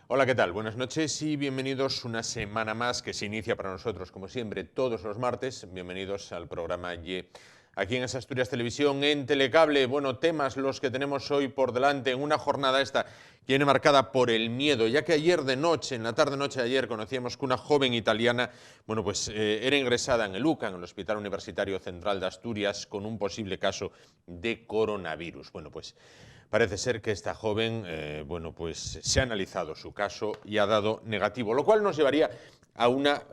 Hola, ¿qué tal? Buenas noches y bienvenidos una semana más que se inicia para nosotros, como siempre, todos los martes. Bienvenidos al programa Y, aquí en Asturias Televisión, en Telecable. Bueno, temas los que tenemos hoy por delante en una jornada esta que viene marcada por el miedo, ya que ayer de noche, en la tarde-noche de ayer, conocíamos que una joven italiana, era ingresada en el UCA, en el Hospital Universitario Central de Asturias, con un posible caso de coronavirus. Parece ser que esta joven, se ha analizado su caso y ha dado negativo, lo cual nos llevaría a una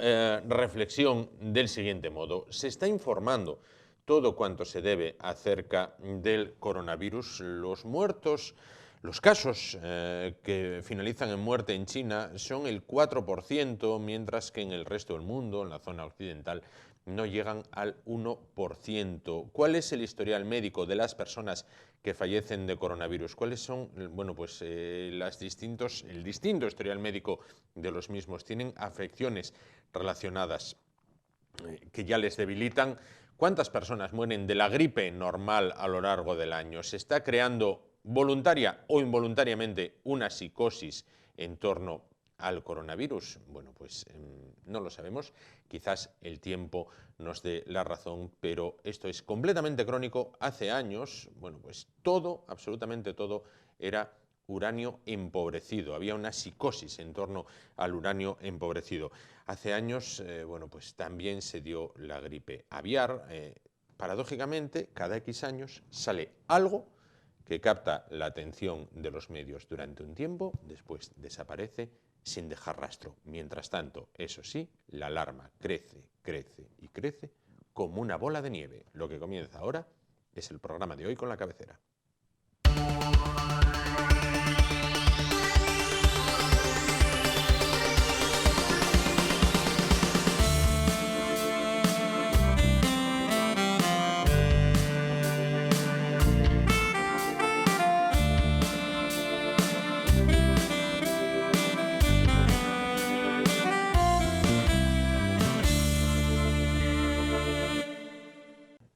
reflexión del siguiente modo. Se está informando todo cuanto se debe acerca del coronavirus. Los muertos, los casos que finalizan en muerte en China son el 4%, mientras que en el resto del mundo, en la zona occidental, no llegan al 1%. ¿Cuál es el historial médico de las personas que fallecen de coronavirus? ¿Cuáles son el distinto historial médico de los mismos? ¿Tienen afecciones relacionadas que ya les debilitan? ¿Cuántas personas mueren de la gripe normal a lo largo del año? ¿Se está creando voluntaria o involuntariamente una psicosis en torno al coronavirus? No lo sabemos, quizás el tiempo nos dé la razón, pero esto es completamente crónico. Hace años, todo, absolutamente todo, era uranio empobrecido, había una psicosis en torno al uranio empobrecido. Hace años, también se dio la gripe aviar. Paradójicamente, cada X años sale algo que capta la atención de los medios durante un tiempo, después desaparece sin dejar rastro. Mientras tanto, eso sí, la alarma crece, crece y crece como una bola de nieve. Lo que comienza ahora es el programa de hoy con la cabecera.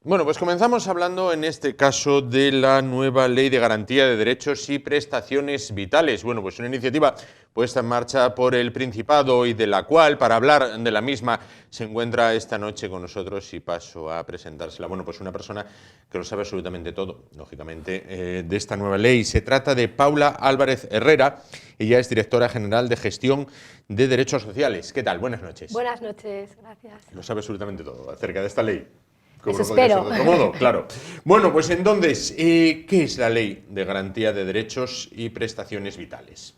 Bueno, pues comenzamos hablando en este caso de la nueva Ley de Garantía de Derechos y Prestaciones Vitales. Una iniciativa puesta en marcha por el Principado y de la cual, para hablar de la misma, se encuentra esta noche con nosotros y paso a presentársela. Una persona que lo sabe absolutamente todo, lógicamente, de esta nueva ley. Se trata de Paula Álvarez Herrera. Ella es directora general de Gestión de Derechos Sociales. ¿Qué tal? Buenas noches. Buenas noches, gracias. Lo sabe absolutamente todo acerca de esta ley. Eso espero. De otro modo, claro. Bueno, pues entonces, ¿qué es la Ley de Garantía de Derechos y Prestaciones Vitales?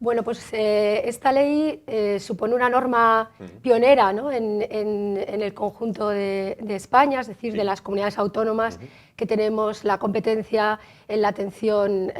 Bueno, pues esta ley supone una norma pionera, ¿no?, en el conjunto de España, es decir, de las comunidades autónomas que tenemos la competencia en la atención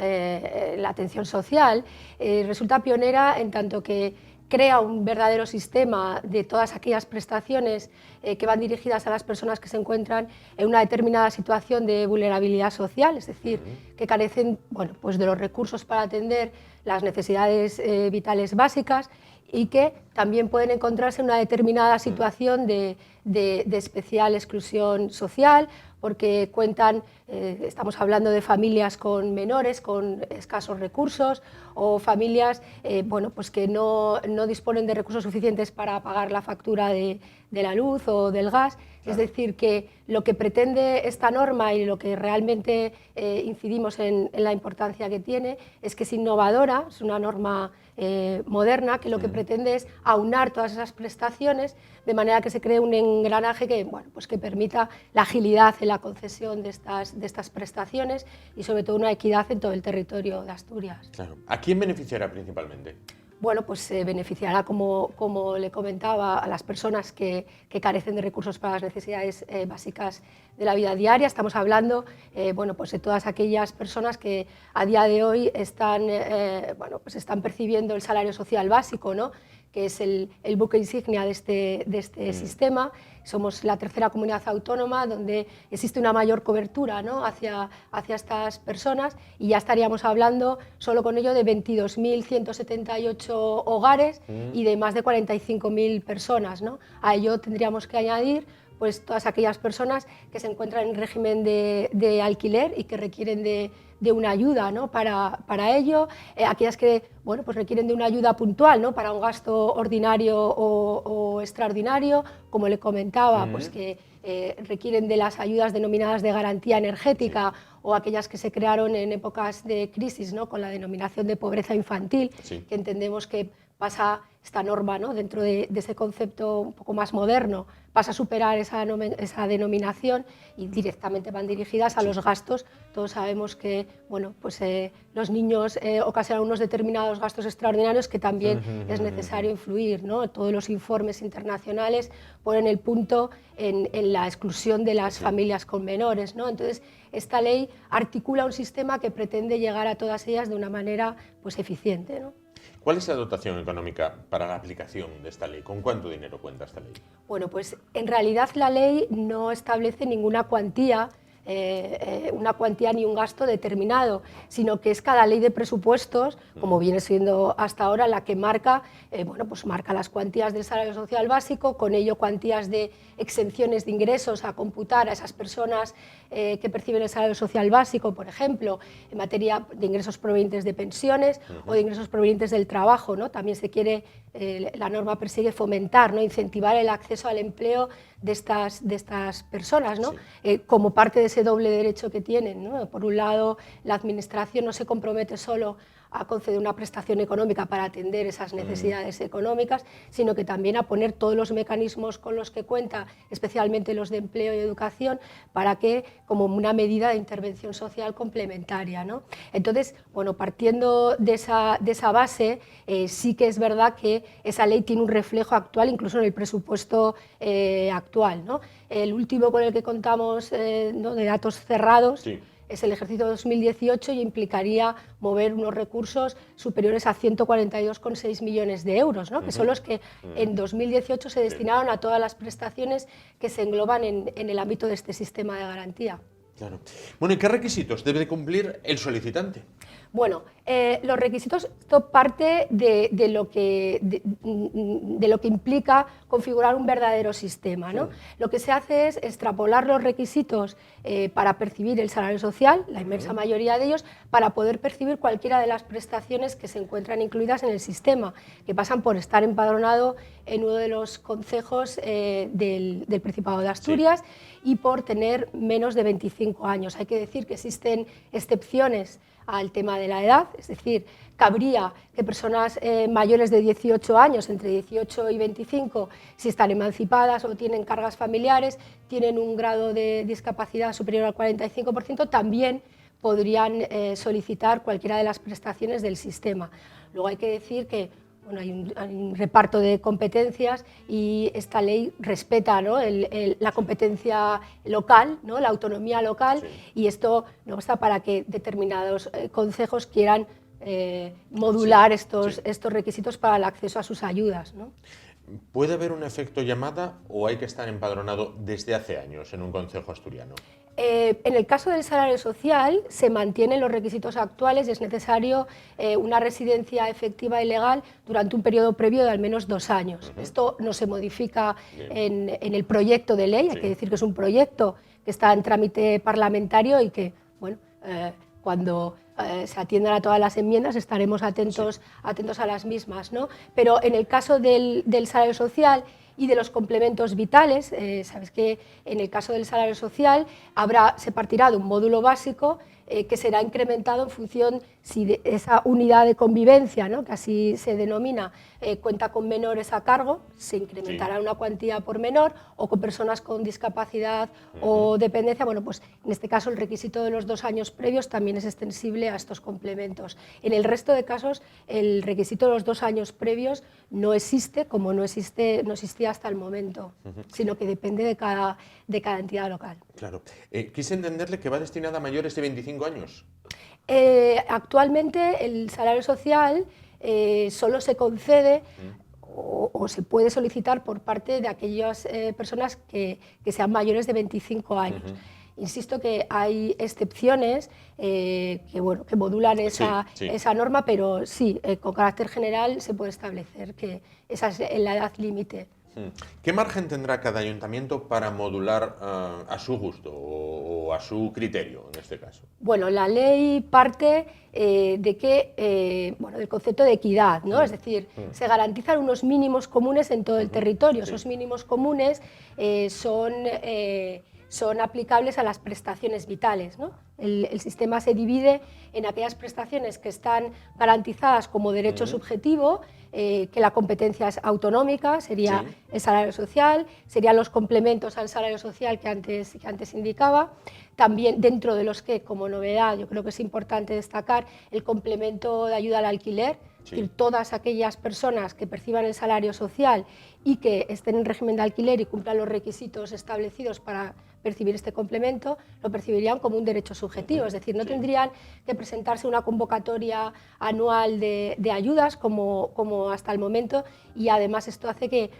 social. Resulta pionera en tanto que crea un verdadero sistema de todas aquellas prestaciones que van dirigidas a las personas que se encuentran en una determinada situación de vulnerabilidad social, es decir, que carecen de los recursos para atender las necesidades vitales básicas y que también pueden encontrarse en una determinada situación de especial exclusión social, porque cuentan, estamos hablando de familias con menores, con escasos recursos, o familias que no disponen de recursos suficientes para pagar la factura de la luz o del gas. Es decir, que lo que pretende esta norma y lo que realmente incidimos en la importancia que tiene es que es innovadora, es una norma moderna que lo que pretende es aunar todas esas prestaciones de manera que se cree un engranaje que permita la agilidad en la concesión de estas prestaciones y sobre todo una equidad en todo el territorio de Asturias. Claro. ¿A quién beneficiará principalmente? Bueno, pues se beneficiará, como le comentaba, a las personas que carecen de recursos para las necesidades básicas de la vida diaria. Estamos hablando de todas aquellas personas que a día de hoy están percibiendo el salario social básico, ¿no?, que es el buque insignia de este sistema. Somos la tercera comunidad autónoma donde existe una mayor cobertura, ¿no?, hacia estas personas, y ya estaríamos hablando solo con ello de 22.178 hogares y de más de 45.000 personas, ¿no? A ello tendríamos que añadir pues todas aquellas personas que se encuentran en régimen de alquiler y que requieren de una ayuda, ¿no? para ello, aquellas que bueno, pues requieren de una ayuda puntual, ¿no? para un gasto ordinario o extraordinario, como le comentaba, pues que requieren de las ayudas denominadas de garantía energética, o aquellas que se crearon en épocas de crisis, ¿no? con la denominación de pobreza infantil, que entendemos que pasa esta norma, ¿no? dentro de ese concepto un poco más moderno, pasa a superar esa denominación y directamente van dirigidas a los gastos. Todos sabemos que bueno, pues, los niños ocasionan unos determinados gastos extraordinarios que también es necesario influir, ¿no? Todos los informes internacionales ponen el punto en la exclusión de las familias con menores, ¿no? Entonces, esta ley articula un sistema que pretende llegar a todas ellas de una manera pues, eficiente, ¿no? ¿Cuál es la dotación económica para la aplicación de esta ley? ¿Con cuánto dinero cuenta esta ley? Bueno, pues en realidad la ley no establece ninguna cuantía ni un gasto determinado, sino que es cada ley de presupuestos, como viene siendo hasta ahora, la que marca, bueno, pues marca las cuantías del salario social básico, con ello cuantías de exenciones de ingresos a computar a esas personas que perciben el salario social básico, por ejemplo, en materia de ingresos provenientes de pensiones o de ingresos provenientes del trabajo, ¿no? También se quiere, la norma persigue fomentar, ¿no? incentivar el acceso al empleo de estas personas, ¿no? Como parte de ese doble derecho que tienen, ¿no? Por un lado, la Administración no se compromete solo a conceder una prestación económica para atender esas necesidades económicas, sino que también a poner todos los mecanismos con los que cuenta, especialmente los de empleo y educación, para que, como una medida de intervención social complementaria, ¿no? Entonces, bueno, partiendo de esa base, sí que es verdad que esa ley tiene un reflejo actual, incluso en el presupuesto actual, ¿no? El último con el que contamos, ¿no? de datos cerrados, es el ejercicio 2018 y implicaría mover unos recursos superiores a 142,6 millones de euros, ¿no? que son los que en 2018 se destinaron a todas las prestaciones que se engloban en el ámbito de este sistema de garantía. Claro. Bueno, ¿y qué requisitos debe de cumplir el solicitante? Bueno, los requisitos, esto parte de lo que implica configurar un verdadero sistema, ¿no? Lo que se hace es extrapolar los requisitos para percibir el salario social, la inmensa mayoría de ellos, para poder percibir cualquiera de las prestaciones que se encuentran incluidas en el sistema, que pasan por estar empadronado en uno de los concejos del Principado de Asturias y por tener menos de 25 años. Hay que decir que existen excepciones al tema de la edad, es decir, cabría que personas mayores de 18 años, entre 18 y 25, si están emancipadas o tienen cargas familiares, tienen un grado de discapacidad superior al 45%, también podrían solicitar cualquiera de las prestaciones del sistema. Luego hay que decir que bueno, hay un reparto de competencias y esta ley respeta, ¿no? la competencia local, ¿no? la autonomía local, y esto no basta para que determinados concejos quieran modular estos requisitos para el acceso a sus ayudas, ¿no? ¿Puede haber un efecto llamada o hay que estar empadronado desde hace años en un concejo asturiano? En el caso del salario social se mantienen los requisitos actuales y es necesario una residencia efectiva y legal durante un periodo previo de al menos 2 años. Esto no se modifica en el proyecto de ley, hay que decir que es un proyecto que está en trámite parlamentario y que, bueno, cuando se atiendan a todas las enmiendas estaremos atentos a las mismas, ¿no? Pero en el caso del salario social y de los complementos vitales, sabes que en el caso del salario social se partirá de un módulo básico que será incrementado en función si esa unidad de convivencia, ¿no? que así se denomina, cuenta con menores a cargo, se incrementará una cuantía por menor, o con personas con discapacidad o dependencia. Bueno, pues en este caso el requisito de los 2 años previos también es extensible a estos complementos. En el resto de casos el requisito de los 2 años previos no existe, como no existía hasta el momento, sino que depende de cada entidad local. Claro. Quise entenderle que va destinada a mayores de 25 años. Actualmente el salario social solo se concede o se puede solicitar por parte de aquellas personas que sean mayores de 25 años. Insisto que hay excepciones que modulan esa norma, pero sí, con carácter general se puede establecer que esa es la edad límite. ¿Qué margen tendrá cada ayuntamiento para modular a su gusto o a su criterio, en este caso? Bueno, la ley parte de que, bueno, del concepto de equidad, ¿no? Es decir, se garantizan unos mínimos comunes en todo el territorio. Sí. Esos mínimos comunes son aplicables a las prestaciones vitales, ¿no? El sistema se divide en aquellas prestaciones que están garantizadas como derecho subjetivo, que la competencia es autonómica, sería el salario social, serían los complementos al salario social que antes indicaba, también dentro de los que, como novedad, yo creo que es importante destacar el complemento de ayuda al alquiler, es decir, todas aquellas personas que perciban el salario social y que estén en régimen de alquiler y cumplan los requisitos establecidos para percibir este complemento, lo percibirían como un derecho subjetivo, es decir, no tendrían que presentarse una convocatoria anual de ayudas como hasta el momento, y además esto hace que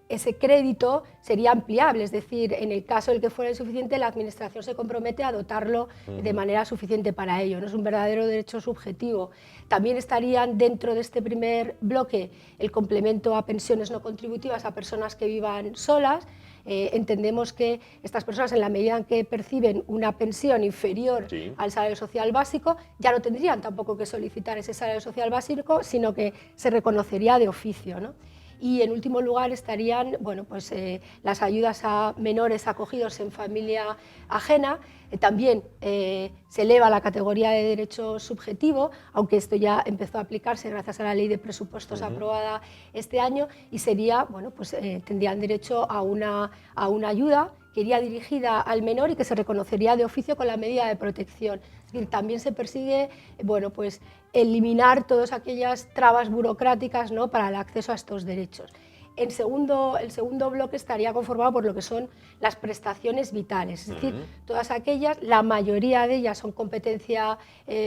ese crédito sería ampliable, es decir, en el caso del que fuera insuficiente, la Administración se compromete a dotarlo de manera suficiente para ello, no es un verdadero derecho subjetivo. También estarían dentro de este primer bloque el complemento a pensiones no contributivas a personas que vivan solas. Entendemos que estas personas, en la medida en que perciben una pensión inferior al salario social básico, ya no tendrían tampoco que solicitar ese salario social básico, sino que se reconocería de oficio, ¿no? Y en último lugar estarían, bueno, pues, las ayudas a menores acogidos en familia ajena. También se eleva la categoría de derecho subjetivo, aunque esto ya empezó a aplicarse gracias a la Ley de Presupuestos aprobada este año, y sería, bueno, pues, tendrían derecho a una ayuda que iría dirigida al menor y que se reconocería de oficio con la medida de protección. Es decir, también se persigue, bueno, pues, eliminar todas aquellas trabas burocráticas, ¿no?, para el acceso a estos derechos. El segundo bloque estaría conformado por lo que son las prestaciones vitales, es decir, todas aquellas, la mayoría de ellas son competencia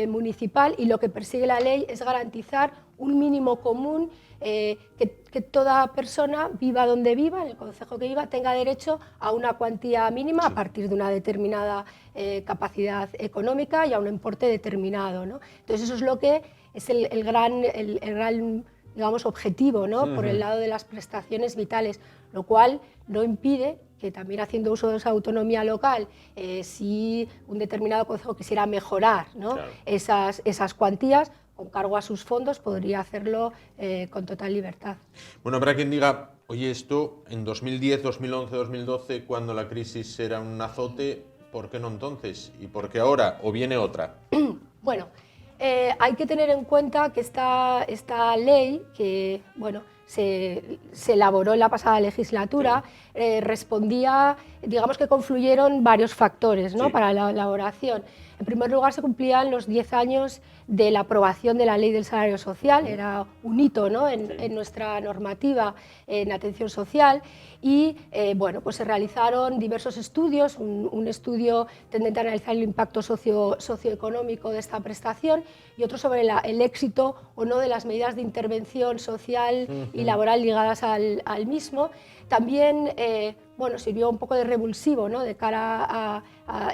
municipal, y lo que persigue la ley es garantizar un mínimo común, que toda persona, viva donde viva, en el concejo que viva, tenga derecho a una cuantía mínima a partir de una determinada capacidad económica y a un importe determinado, ¿no? Entonces eso es lo que es el gran digamos, objetivo, ¿no?, por el lado de las prestaciones vitales, lo cual no impide que también, haciendo uso de esa autonomía local, si un determinado concejo quisiera mejorar, ¿no?, esas cuantías, con cargo a sus fondos, podría hacerlo con total libertad. Bueno, habrá quien diga, oye, esto en 2010, 2011, 2012, cuando la crisis era un azote, ¿por qué no entonces? ¿Y por qué ahora? ¿O viene otra? Bueno, hay que tener en cuenta que esta ley, que, bueno, se elaboró en la pasada legislatura, respondía, digamos que confluyeron varios factores, ¿no?, para la elaboración. En primer lugar, se cumplían los 10 años de la aprobación de la Ley del Salario Social, era un hito, ¿no?, en nuestra normativa en atención social, y bueno, pues se realizaron diversos estudios, un estudio tendente a analizar el impacto socioeconómico de esta prestación, y otro sobre el éxito o no de las medidas de intervención social y laboral ligadas al mismo. También bueno, sirvió un poco de revulsivo, ¿no?, de cara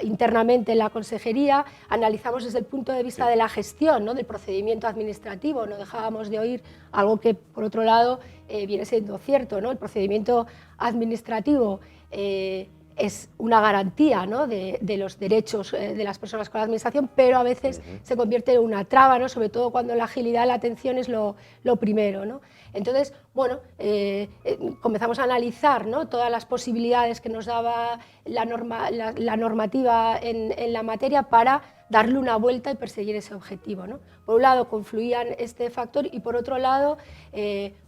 internamente en la consejería. Analizamos desde el punto de vista de la gestión, ¿no?, del procedimiento administrativo. No dejábamos de oír algo que, por otro lado, viene siendo cierto, ¿no? El procedimiento administrativo es una garantía, ¿no?, de los derechos de las personas con la administración, pero a veces se convierte en una traba, ¿no?, sobre todo cuando la agilidad de la atención es lo primero, ¿no? Entonces, bueno, comenzamos a analizar, ¿no?, todas las posibilidades que nos daba la normativa en la materia para darle una vuelta y perseguir ese objetivo, ¿no? Por un lado confluían este factor, y por otro lado,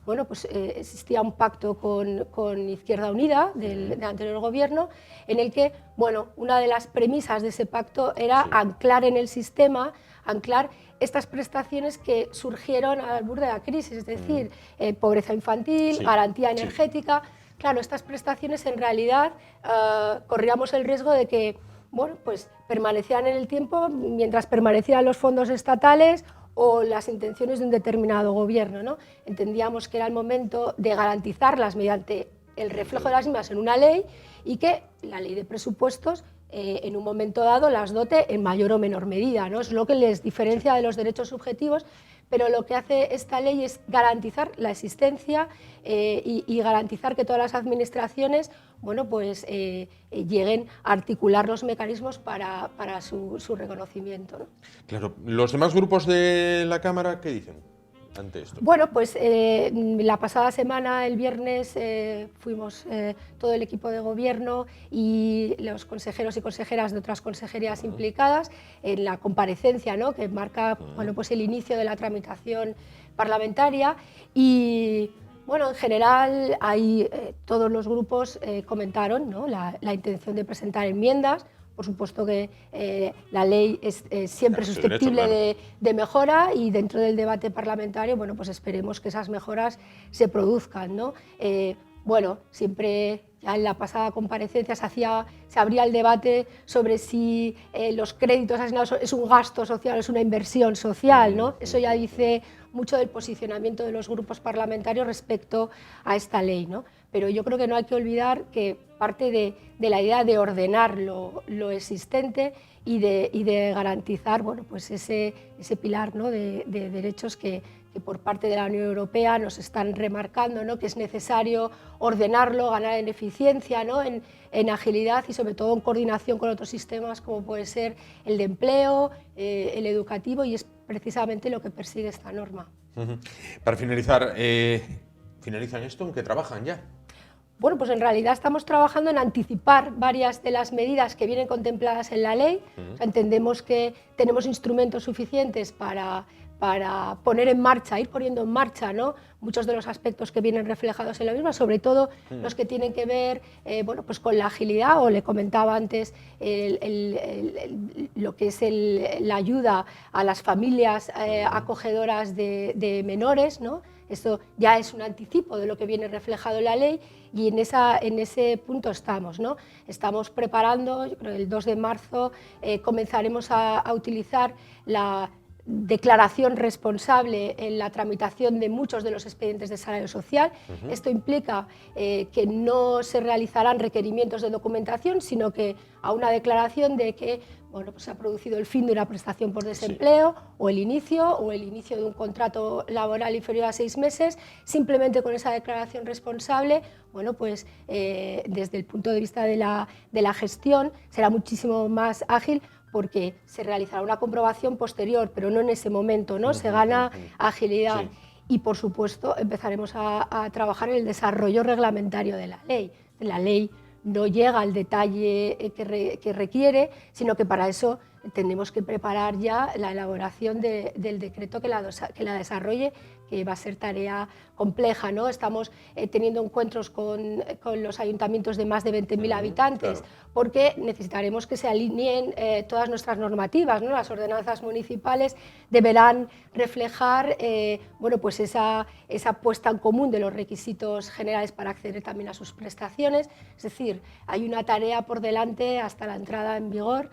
bueno, pues, existía un pacto con Izquierda Unida del anterior gobierno, en el que, bueno, una de las premisas de ese pacto era anclar en el sistema, anclar estas prestaciones que surgieron al borde de la crisis, es decir, pobreza infantil, garantía energética. Claro, estas prestaciones en realidad corríamos el riesgo de que, bueno, pues, permanecían en el tiempo mientras permanecían los fondos estatales o las intenciones de un determinado gobierno, ¿no? Entendíamos que era el momento de garantizarlas mediante el reflejo de las mismas en una ley, y que la Ley de Presupuestos en un momento dado las dote en mayor o menor medida, ¿no? Es lo que les diferencia de los derechos subjetivos, pero lo que hace esta ley es garantizar la existencia y garantizar que todas las administraciones, bueno, pues, lleguen a articular los mecanismos para su reconocimiento, ¿no? Claro, ¿los demás grupos de la Cámara qué dicen ante esto? Bueno, pues la pasada semana, el viernes, fuimos todo el equipo de gobierno y los consejeros y consejeras de otras consejerías implicadas en la comparecencia, ¿no?, que marca bueno, pues el inicio de la tramitación parlamentaria. Y bueno, en general ahí todos los grupos comentaron, ¿no?, la intención de presentar enmiendas. Por supuesto que la ley es siempre susceptible de mejora, y dentro del debate parlamentario, bueno, pues esperemos que esas mejoras se produzcan, ¿no? Bueno, siempre ya en la pasada comparecencia se abría el debate sobre si los créditos asignados es un gasto social o es una inversión social, ¿no? Eso ya dice mucho del posicionamiento de los grupos parlamentarios respecto a esta ley, ¿no? Pero yo creo que no hay que olvidar que parte de la idea de ordenar lo existente y de garantizar, bueno, pues ese pilar, ¿no?, de derechos que por parte de la Unión Europea nos están remarcando, ¿no?, que es necesario ordenarlo, ganar en eficiencia, ¿no?, en agilidad y sobre todo en coordinación con otros sistemas como puede ser el de empleo, el educativo, y es precisamente lo que persigue esta norma. Para finalizar, ¿finalizan esto? ¿En qué trabajan ya? Bueno, pues en realidad estamos trabajando en anticipar varias de las medidas que vienen contempladas en la ley. O sea, entendemos que tenemos instrumentos suficientes para poner en marcha, ir poniendo en marcha, ¿no?, muchos de los aspectos que vienen reflejados en la misma, sobre todo los que tienen que ver bueno, pues con la agilidad, o le comentaba antes lo que es la ayuda a las familias acogedoras de menores, ¿no? Esto ya es un anticipo de lo que viene reflejado en la ley, y en ese punto estamos, ¿no? Estamos preparando, yo creo que el 2 de marzo comenzaremos a utilizar la declaración responsable en la tramitación de muchos de los expedientes de salario social. Esto implica que no se realizarán requerimientos de documentación, sino que a una declaración de que, bueno, pues se ha producido el fin de una prestación por desempleo, o el inicio de un contrato laboral inferior a 6 meses, simplemente con esa declaración responsable. Bueno, pues desde el punto de vista de la gestión será muchísimo más ágil, porque se realizará una comprobación posterior, pero no en ese momento, ¿no? Se gana agilidad. Sí. Y, por supuesto, empezaremos a trabajar en el desarrollo reglamentario de la ley. La ley no llega al detalle que requiere, sino que para eso tenemos que preparar ya la elaboración del decreto que la desarrolle, que va a ser tarea compleja, ¿no? Estamos teniendo encuentros con los ayuntamientos de más de 20.000 habitantes, claro, porque necesitaremos que se alineen todas nuestras normativas, ¿no? Las ordenanzas municipales deberán reflejar bueno, pues esa puesta en común de los requisitos generales para acceder también a sus prestaciones. Es decir, hay una tarea por delante hasta la entrada en vigor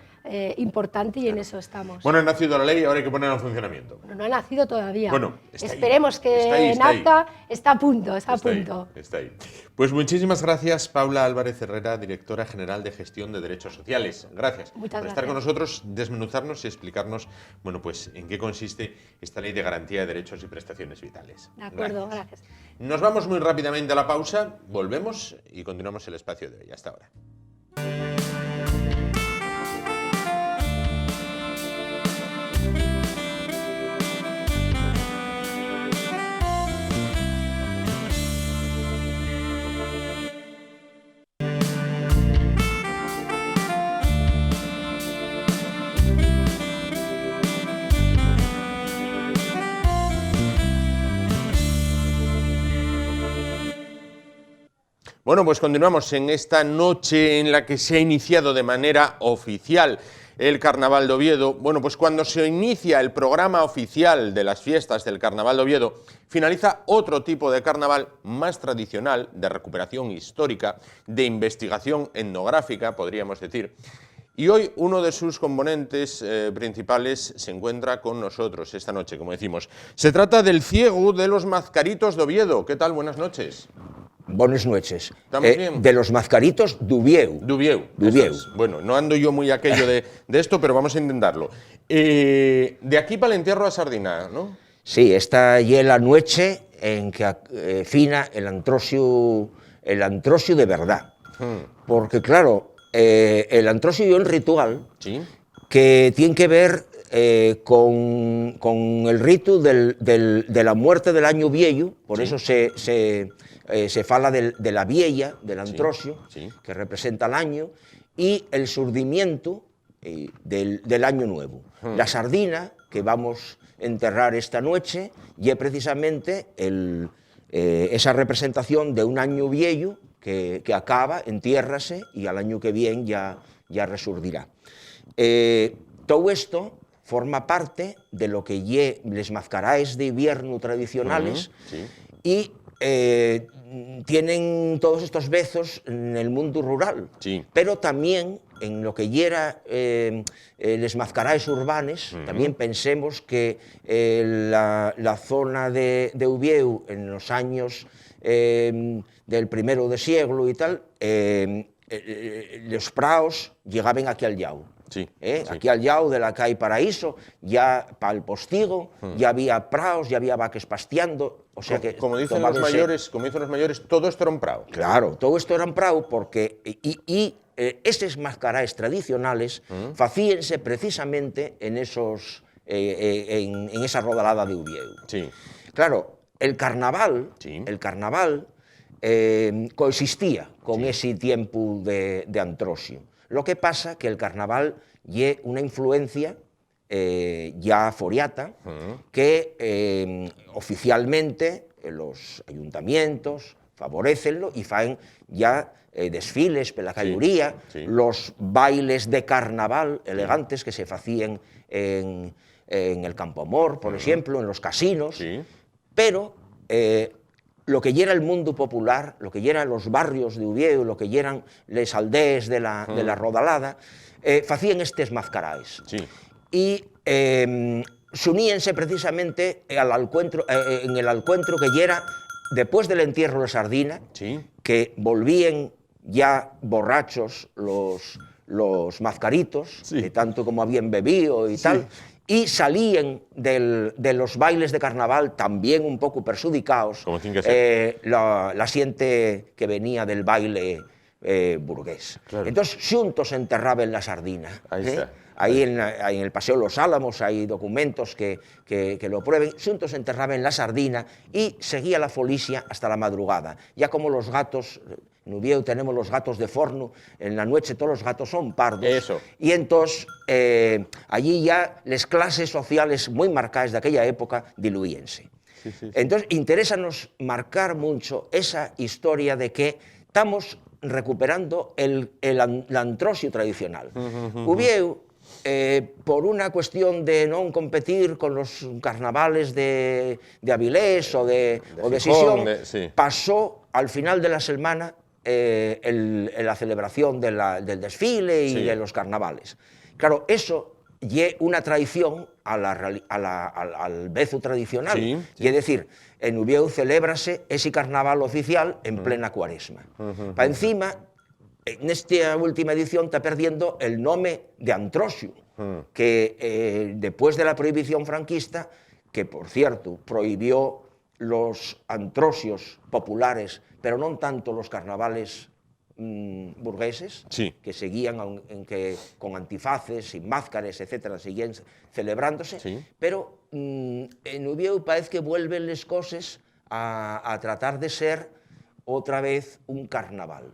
importante, y claro, en eso estamos. Bueno, ha nacido la ley, ahora hay que ponerla en funcionamiento. Bueno, no ha nacido todavía. Bueno, esperemos que nazca, está a punto, está a punto. Está ahí. Pues muchísimas gracias, Paula Álvarez Herrera, directora general de Gestión de Derechos Sociales. Gracias por estar con nosotros, desmenuzarnos y explicarnos, bueno, pues en qué consiste esta ley de garantía de derechos y prestaciones vitales. De acuerdo, gracias. Nos vamos muy rápidamente a la pausa, volvemos y continuamos el espacio de hoy. Hasta ahora. Bueno, pues continuamos en esta noche en la que se ha iniciado de manera oficial el Carnaval de Oviedo. Bueno, pues cuando se inicia el programa oficial de las fiestas del Carnaval de Oviedo, finaliza otro tipo de carnaval más tradicional, de recuperación histórica, de investigación etnográfica, podríamos decir. Y hoy uno de sus componentes principales se encuentra con nosotros esta noche, como decimos. Se trata del Ciegu de los Mazcaritos de Oviedo. ¿Qué tal? Buenas noches. Buenas noches. Bien. De los Mazcaritos d'Uvieu. D'Uvieu. Bueno, no ando yo muy aquello de esto, pero vamos a intentarlo. De aquí para el entierro a Sardina, ¿no? Sí, esta es la noche en que fina el antrosio de verdad. Porque claro, el antrosio es un ritual Sí. que tiene que ver con el rito de la muerte del año viejo, por eso se fala de la vieja, del antrosio, que representa el año, y el surdimiento del año nuevo. La sardina que vamos a enterrar esta noche y es precisamente esa representación de un año viejo que acaba, entiérrase y al año que viene ya resurdirá. Todo esto forma parte de lo que lle les mascaraes de invierno tradicionales y tienen todos estos vezos en el mundo rural, pero también en lo que era les mascaraes urbanes, también pensemos que la zona de Uvieu en los años del primero de siglo y tal, los praos llegaban aquí al llau. Aquí al llau de la calle Paraíso, ya para el postigo, ya había praos, ya había vaques pasteando. O sea que como dicen los mayores, todo esto era un prao. Claro, todo esto era un prao porque estos mascaraes tradicionales facíense precisamente en esa rodalada de Uvieu. Claro, el carnaval coexistía con ese tiempo de antrosio. Lo que pasa que el carnaval lle una influencia ya foriata que oficialmente los ayuntamientos favorecenlo y faen ya desfiles pela calluría, los bailes de carnaval elegantes que se facían en el Campo Amor, por ejemplo, en los casinos, pero lo que era el mundo popular, lo que eran los barrios de Uvieu, lo que eran les aldees de la rodalada, facían estes mascaraes. Y s'uníense precisamente en el alcuentro que era después del entierro de sardina, que volvían ya borrachos los mascaritos, tanto como habían bebido y tal, y salían de los bailes de carnaval también un poco perjudicados la gente que venía del baile burgués. Entonces, juntos enterraban la sardina. Ahí en el Paseo Los Álamos hay documentos que lo prueben. Juntos enterraban la sardina y seguía la folicia hasta la madrugada. Ya como los gatos, en Uvieu tenemos los gatos de forno, en la noche todos los gatos son pardos. Y entonces allí ya las clases sociales muy marcadas de aquella época diluíense. Entonces interésanos marcar mucho esa historia de que estamos recuperando el antrosio tradicional. Uvieu, por una cuestión de no competir con los carnavales de Avilés o de Sisión, pasó al final de la semana la celebración del desfile y de los carnavales. Claro, eso es una traición al bezo tradicional. Y es decir, en Uvieu celébrase ese carnaval oficial en plena cuaresma. Para encima, en esta última edición está perdiendo el nombre de antrosio, que después de la prohibición franquista, que por cierto prohibió los antrosios populares, pero no tanto los carnavales burgueses, que seguían con antifaces, sin máscaras, etcétera, seguían celebrándose, pero en Uvieu parece que vuelven las cosas a tratar de ser otra vez un carnaval.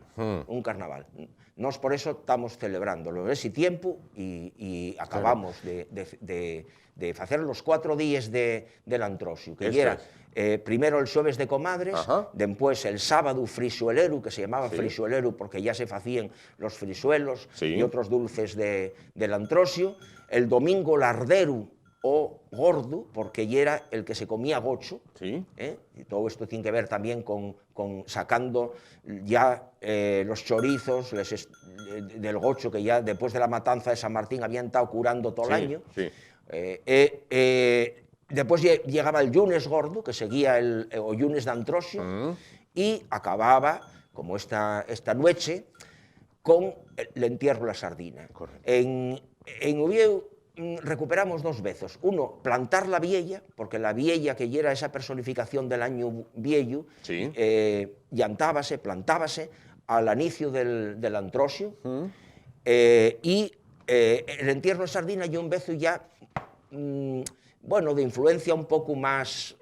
Nos por eso estamos celebrándolo ese tiempo y acabamos de hacer los 4 días del antrosio, que era primero el xoves de comadres, después el sábado frisuelero, que se llamaba frisuelero porque ya se facían los frisuelos y otros dulces del antrosio, el domingo lardero o gordo, porque era el que se comía gocho, y todo esto tiene que ver también con sacando ya los chorizos del gocho, que ya después de la matanza de San Martín habían estado curando todo el año. Después llegaba el llunes gordo, que seguía el llunes de antrosio, y acababa, como esta noche, con el entierro de la sardina. En Uvieu recuperamos dos veces. Uno, plantar la viella, porque la viella, que era esa personificación del año viejo, sí. llantábase, plantábase al inicio del antrosio, y el entierro de sardina y un bezo ya, bueno, de influencia un poco más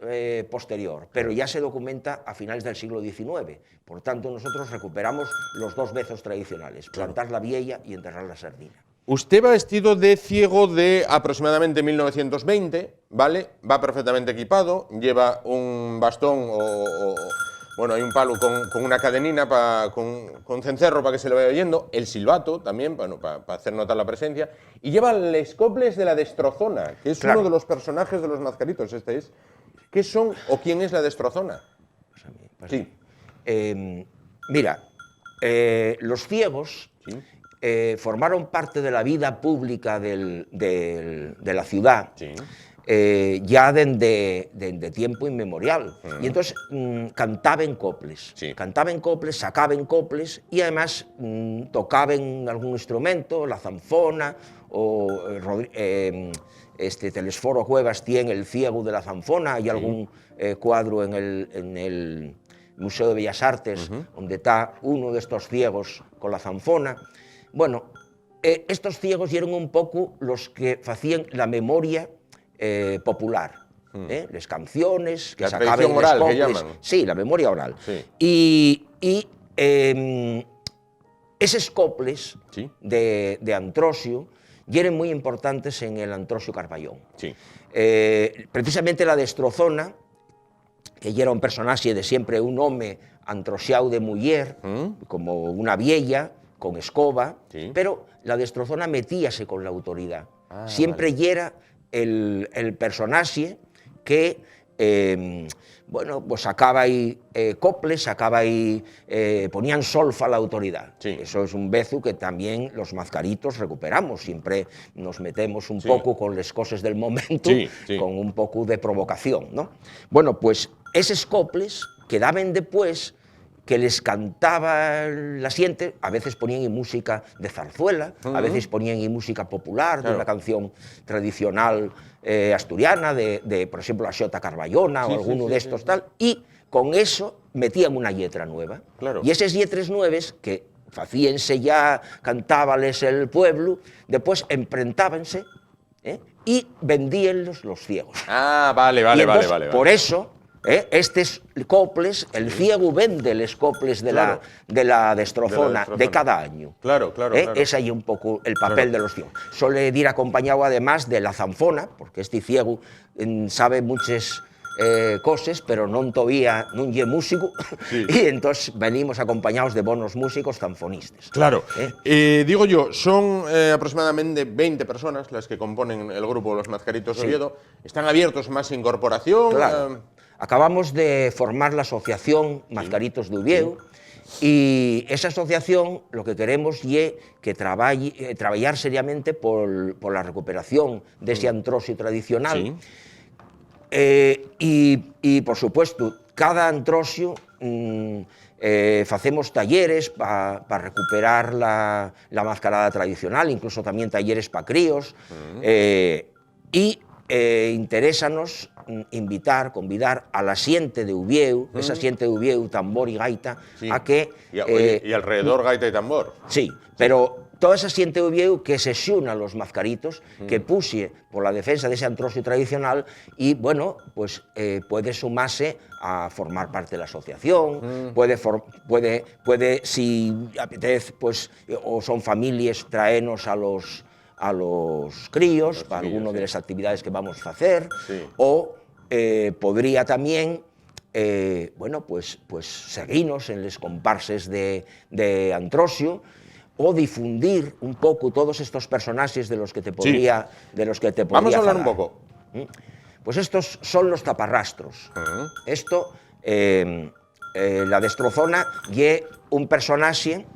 posterior, pero ya se documenta a finales del siglo XIX. Por tanto, nosotros recuperamos los dos bezos tradicionales, plantar la viella y enterrar la sardina. Usted va vestido de ciego de aproximadamente 1920, ¿vale? Va perfectamente equipado, lleva un bastón bueno, hay un palo con una cadenina con cencerro para que se lo vaya oyendo, el silbato también, bueno, para hacer notar la presencia, y lleva les coples de la Destrozona, que es uno de los personajes de los Mazcaritos. ¿Qué son o quién es la Destrozona? Sí. Mira, los ciegos formaron parte de la vida pública de la ciudad. Sí. Ya desde tiempo inmemorial. Y entonces cantaban coples, sacaban coples y además tocaban algún instrumento, la zanfona, o Telesforo Cuevas tiene el ciego de la zanfona, hay algún cuadro en el Museo de Bellas Artes donde está uno de estos ciegos con la zanfona. Bueno, estos ciegos eran un poco los que hacían la memoria popular, las canciones que sacaban, la tradición oral, que llaman. Sí, la memoria oral. Sí. Y esos coples de Antrosio eran muy importantes en el Antrosio Carballón. Sí. Precisamente la Destrozona, que era un personaje de siempre un home antrosiao de muller, como una viella, con escoba, pero la Destrozona metíase con la autoridad. Siempre era el personaje que, bueno, pues sacaba ahí coples, sacaba ahí, ponían solfa a la autoridad. Sí. Eso es un bezu que también los mazcaritos recuperamos, siempre nos metemos un poco con las cosas del momento, con un poco de provocación, ¿no? Bueno, pues esos coples quedaban después que les cantaba la siente, a veces ponían en música de zarzuela, a veces ponían en música popular, de una canción tradicional asturiana, por ejemplo, la Xota Carballona o alguno de estos tal, y con eso metían una letra nueva. Claro. Y esas letras nuevas que hacíanse ya, cantábales el pueblo, después emprentábanse y vendíanlos los ciegos. Ah, vale. Por eso, estos coples, el ciego vende los coples de la Destrozona de cada año. Claro. Es ahí un poco el papel de los ciegos. Suele ir acompañado además de la zanfona, porque este ciego sabe muchas cosas, pero non lle músico, y entonces venimos acompañados de buenos músicos zanfonistas. Claro. Digo yo, son aproximadamente 20 personas las que componen el grupo Los Mazcaritos de Oviedo. ¿Están abiertos más incorporación? Claro. Acabamos de formar la asociación Mazcaritos de Oviedo, y esa asociación lo que queremos es que trabajar seriamente por la recuperación de ese antrosio tradicional. Y por supuesto, cada antrosio hacemos talleres para recuperar la mascarada tradicional, incluso también talleres para críos, y interésanos convidar a la siente de Uvieu, esa siente de Uvieu, tambor y gaita, a que... Y alrededor gaita y tambor. Sí, pero toda esa siente de Uvieu que se xuna a los mazcaritos, que pusie por la defensa de ese antrosio tradicional y, bueno, pues puede sumarse a formar parte de la asociación, puede, si apetece, pues, o son familias, traernos a los críos para alguna de las actividades que vamos a hacer, o podría también, bueno, pues seguirnos en los comparses de Antrosio, o difundir un poco todos estos personajes de los que te podría Vamos a hablar un poco. Pues estos son los taparrastros. Esto, la Destrozona, y un personaje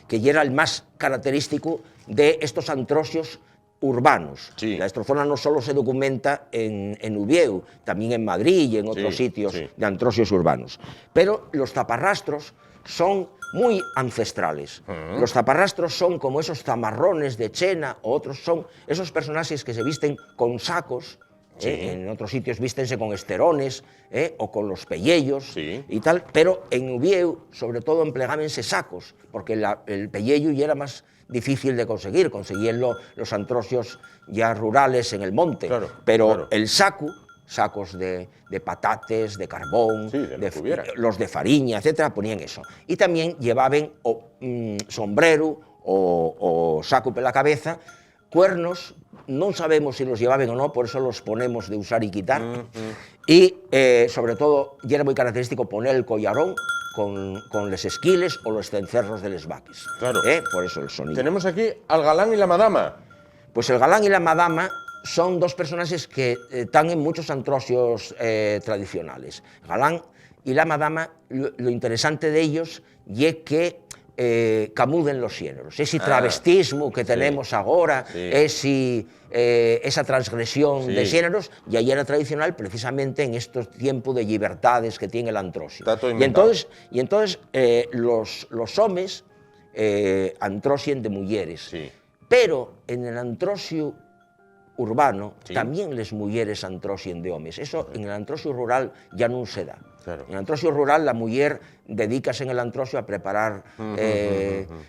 que era el más característico de estos antrosios urbanos. La Destrozona no solo se documenta en Uvieu, también en Madrid y en otros sitios de antrosios urbanos. Pero los taparrastros son muy ancestrales. Los taparrastros son como esos zamarrones de Chena, o otros son esos personajes que se visten con sacos. Sí. En otros sitios vístense con esterones o con los pellellos, sí, y tal, pero en Uvieu sobre todo emplegábense sacos, porque el pellello ya era más difícil de conseguir, conseguíanlo los antrosios ya rurales en el monte, claro, pero claro, el saco, sacos de patates, de carbón, sí, los de fariña, etcétera, ponían eso. Y también llevaban sombrero o saco por la cabeza, cuernos. No sabemos si los llevaban o no, por eso los ponemos de usar y quitar. Y sobre todo, ya era muy característico poner el collarón con los esquiles o los cencerros de los vaques. Claro. Por eso el sonido. Tenemos aquí al galán y la madama. Pues el galán y la madama son dos personajes que están en muchos antrosios tradicionales. El galán y la madama, lo interesante de ellos es que camuden los xéneros. Ese travestismo que tenemos ahora, esa transgresión de xéneros, ya era tradicional precisamente en estos tiempos de libertades que tiene el antrosio. Y entonces los homes antrosien de mujeres, pero en el antrosio urbano también las mujeres antrosien de homes. Eso en el antrosio rural ya no se da. Claro. En el antrosio rural la mujer dedícase en el antrosio a preparar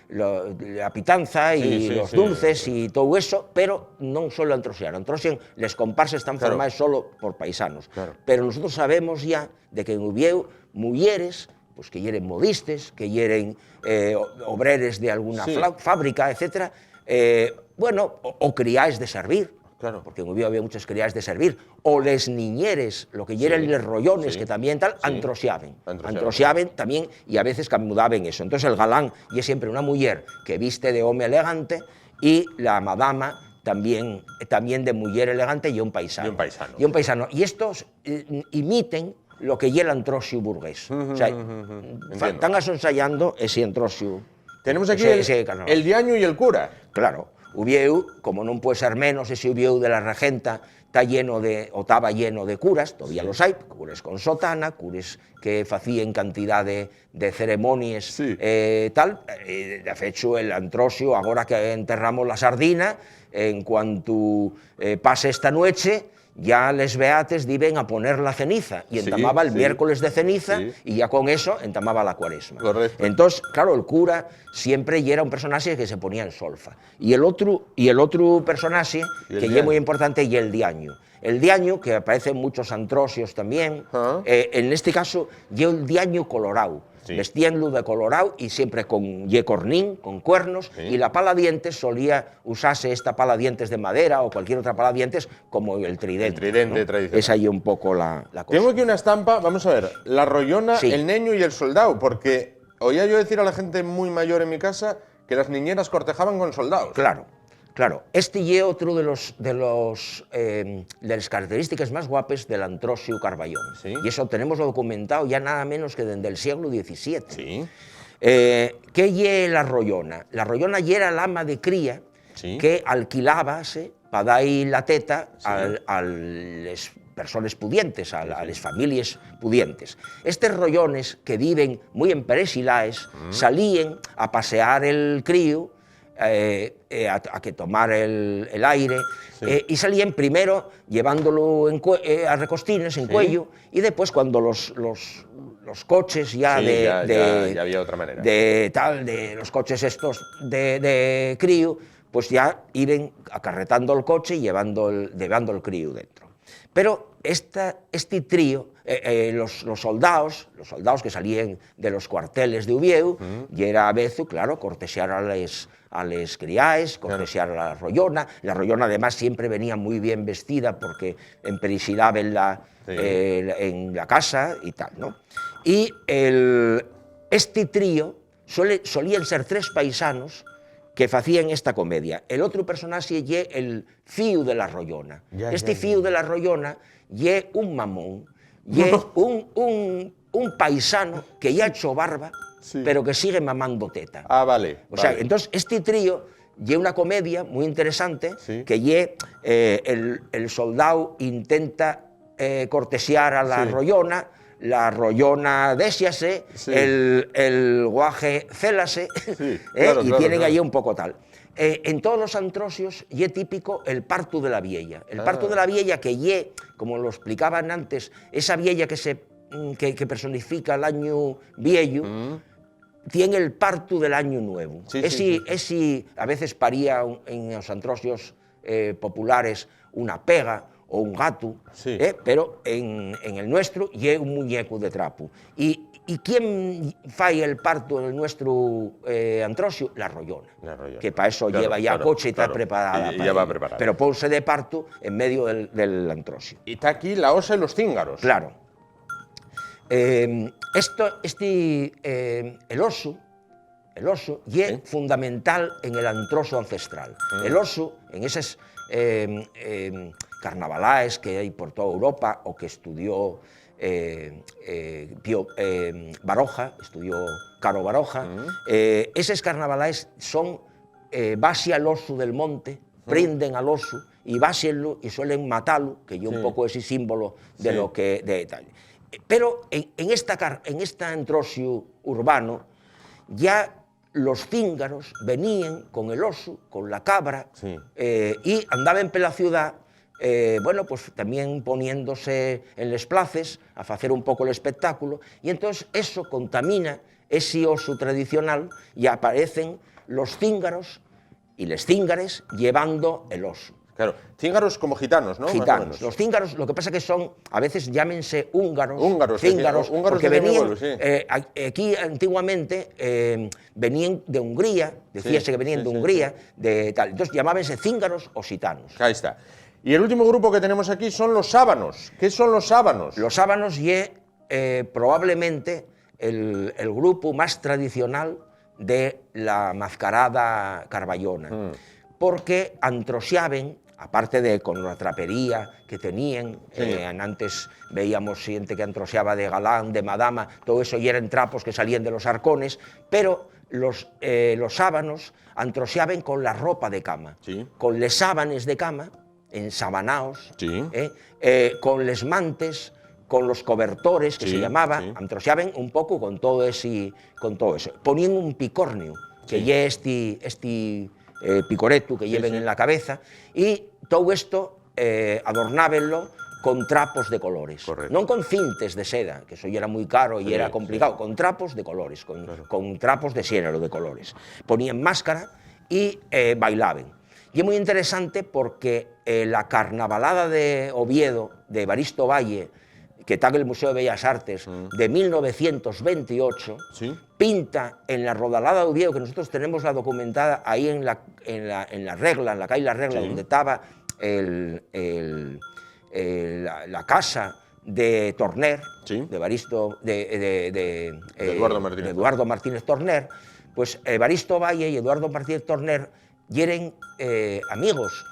la pitanza y los dulces y todo eso, pero no solo antrosiar. Antrosian, les comparsas están formadas solo por paisanos. Claro. Pero nosotros sabemos ya de que en Uvieu mujeres, pues que hieren modistes, que hieren obreres de alguna fábrica, etcétera, bueno, o criáis de servir. Claro. Porque en Uvieu había muchas criadas de servir, o les niñeres, lo que eran los rollones, que también tal, antrosiaban también, y a veces camudaban eso. Entonces el galán y es siempre una mujer que viste de home elegante, y la madama también de mujer elegante y un paisano. Y estos imiten lo que es el antrosio burgués. O sea, están ensayando ese antrosio. Tenemos aquí el diaño y el cura. Claro. Uvieu, como non puede ser menos, ese Uvieu de la Regenta estaba lleno de curas, todavía los hay, curas con sotana, curas que facían cantidad de ceremonias, tal. De hecho, el antrosio, ahora que enterramos la sardina, en cuanto pase esta noche, ya les beates diben a poner la ceniza, y entamaba el miércoles de ceniza, y ya con eso entamaba la cuaresma. Correcto. Entonces, claro, el cura siempre era un personaje que se ponía en solfa. Y el otro personaje, que es muy importante, y el diaño. El diaño, que aparece en muchos antrosios también, en este caso, y el diaño colorado. Vestíanlo de colorado y siempre con cornín, con cuernos, y la pala dientes solía usarse esta pala dientes de madera o cualquier otra pala dientes como el tridente. El tridente tradicional. Es ahí un poco la cosa. Tengo aquí una estampa, vamos a ver, la rollona, el neño y el soldado, porque oía yo decir a la gente muy mayor en mi casa que las niñeras cortejaban con soldados. Claro, este es otro de las características más guapes del antrosio Carballón. Y eso tenemos documentado ya nada menos que desde el siglo XVII. ¿Qué es la rollona? La rollona era el ama de cría que alquilábase para dar la teta a las personas pudientes, a las familias pudientes. Estos rollones que viven muy en peresilaes salían a pasear el crío, a que tomar el aire, y salían primero llevándolo a recostines, en cuello, y después cuando los coches ya ya había otra manera. De los coches estos de crío, pues ya iban acarretando el coche y llevando el crío dentro. Pero este trío, los soldados que salían de los cuarteles de Uvieu, y era a veces, claro, cortesear a les criáes, cortesear a la rollona. La rollona además siempre venía muy bien vestida porque emperisilaba en la casa y tal, ¿no? Y este trío solían ser tres paisanos que facían esta comedia. El otro personaje es el fío de la rollona. Fío de la rollona es un mamón, un paisano que ya ha hecho barba, pero que sigue mamando teta. Vale. O sea, entonces este trío es una comedia muy interesante, que el soldado intenta cortesear a la rollona, la rollona désiase, Sí. el guaje célase, Sí, claro, y claro, tienen claro. allí un poco tal. En todos los antrosios ye típico el parto de la vieya. El parto de la vieya que ye, como lo explicaban antes, esa vieya que personifica el año viejo, tiene el parto del año nuevo. Sí, Esi a veces paría en los antrosios populares una pega o un gato, Sí. pero en el nuestro ye un muñeco de trapo. ¿Y quién fai el parto en el nuestro antrosio? La rollona. La rollona. Que para eso Claro, lleva ya claro, coche y está claro. preparada. Y para ya va ello. preparada. Pero ponse de parto en medio del antrosio. Y está aquí la osa y los cíngaros. Claro. El oso ye Sí. fundamental en el antroso ancestral. El oso, en esos carnavalaes que hay por toda Europa o que estudió Baroja, estudió Caro Baroja, esos carnavalaes son base al oso del monte, prenden al oso y básenlo y suelen matarlo, que yo un poco ese símbolo de Sí. lo que de tal. Pero en esta antrosio urbano ya los cíngaros venían con el oso, con la cabra, Sí. y andaban por la ciudad, bueno, pues también poniéndose en les places a hacer un poco el espectáculo, y entonces eso contamina ese oso tradicional y aparecen los cíngaros y les cíngares llevando el oso. Claro, cíngaros como gitanos, ¿no? Más o Gitanos. menos. Los cíngaros, lo que pasa que son, a veces llámense húngaros, Húngaros, cíngaros, húngaros porque decían venían, igual, sí. aquí antiguamente venían de Hungría, decíase Sí, que venían sí, de sí, Hungría, de tal. Entonces llamábanse cíngaros o gitanos. Ahí está. Y el último grupo que tenemos aquí son los sábanos. ¿Qué son los sábanos? Los sábanos ye probablemente el grupo más tradicional de la mascarada carballona, porque antrosiaben, aparte de con la trapería que tenían, antes veíamos gente que antroseaba de galán, de madama, todo eso y eran trapos que salían de los arcones, pero los sábanos antroseaban con la ropa de cama, Sí. con les sábanes de cama, ensabanaos, Sí. con les mantes, con los cobertores, que Sí, se llamaba, sí. antroseaban un poco con todo eso. Ponían un picornio, que Sí. lle este picoreto que lleven sí. en la cabeza, y todo esto adornábenlo con trapos de colores. Correcto. No con cintes de seda, que eso ya era muy caro y Sí, era complicado, sí. con trapos de colores, con trapos de sienero de colores. Ponían máscara y bailaban. Y es muy interesante porque la carnavalada de Oviedo, de Evaristo Valle, que está en el Museo de Bellas Artes, de 1928, Sí. pinta en la Rodalada de Oviedo, que nosotros tenemos la documentada ahí en la Regla, en la calle La Regla, Sí. donde estaba la casa de Torner, Sí. de Evaristo, de Eduardo Martínez. Martínez Torner, pues Evaristo Valle y Eduardo Martínez Torner eran amigos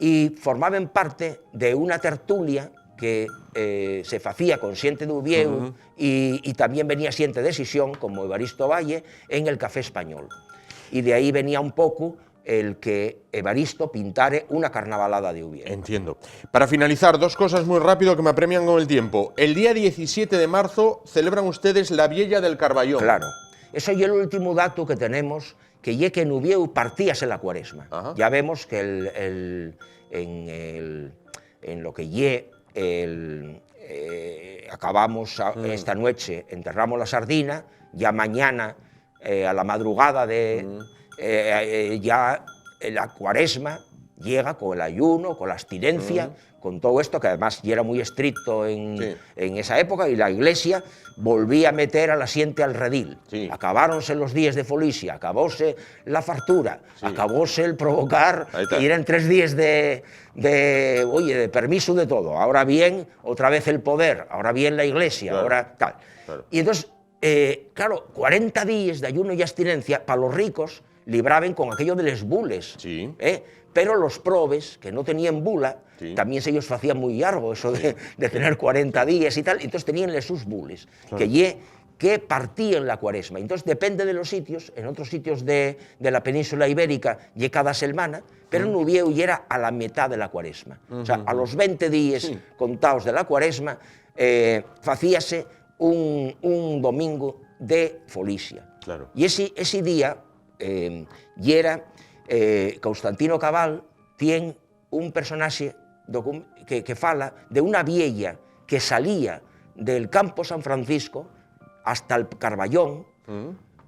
y formaban parte de una tertulia que se facía con xente de Uvieu y también venía xente de Sisión, como Evaristo Valle, en el Café Español. Y de ahí venía un poco el que Evaristo pintare una carnavalada de Uvieu. Entiendo. Para finalizar, dos cosas muy rápido que me apremian con el tiempo. El día 17 de marzo celebran ustedes la Viella del Carballón. Claro. Eso es el último dato que tenemos, que ye que en Uvieu partíase la cuaresma. Ajá. Ya vemos que en lo que ye acabamos esta noche, enterramos la sardina, ya mañana a la madrugada ya la cuaresma llega con el ayuno, con la abstinencia, con todo esto, que además ya era muy estricto en esa época, y la Iglesia volvía a meter a la siente al redil. Sí. Acabáronse los días de folisia, acabóse la fartura, acabóse el provocar, y eran 3 días de permiso de todo. Ahora bien, otra vez el poder, ahora bien la Iglesia, Claro. ahora tal. Claro. Y entonces, claro, 40 días de ayuno y abstinencia, para los ricos, libraban con aquello de les bules. Sí. Pero los probes, que no tenían bula, también se ellos hacían muy largo eso de tener 40 días y tal, entonces tenían sus bules, que partían la cuaresma. Entonces depende de los sitios, en otros sitios de la península ibérica ye cada semana, pero en Uvieu ya era a la mitad de la cuaresma. O sea, a los 20 días contados de la cuaresma, facíase un domingo de folixia. Claro. E ese día, Constantino Cabal tiene un personaje que fala de una vieja que salía del campo San Francisco hasta el Carballón,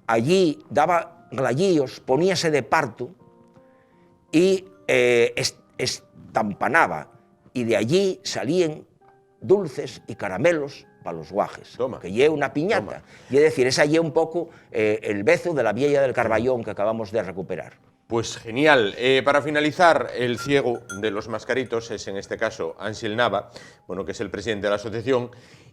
allí daba glallíos, poníase de parto y estampanaba, y de allí salían dulces y caramelos para los guajes, que lle una piñata. Y es decir, esa lle un poco el bezo de la vieja del Carballón que acabamos de recuperar. Pues genial. Para finalizar, el ciego de los mascaritos es en este caso Ángel Nava, bueno, que es el presidente de la asociación.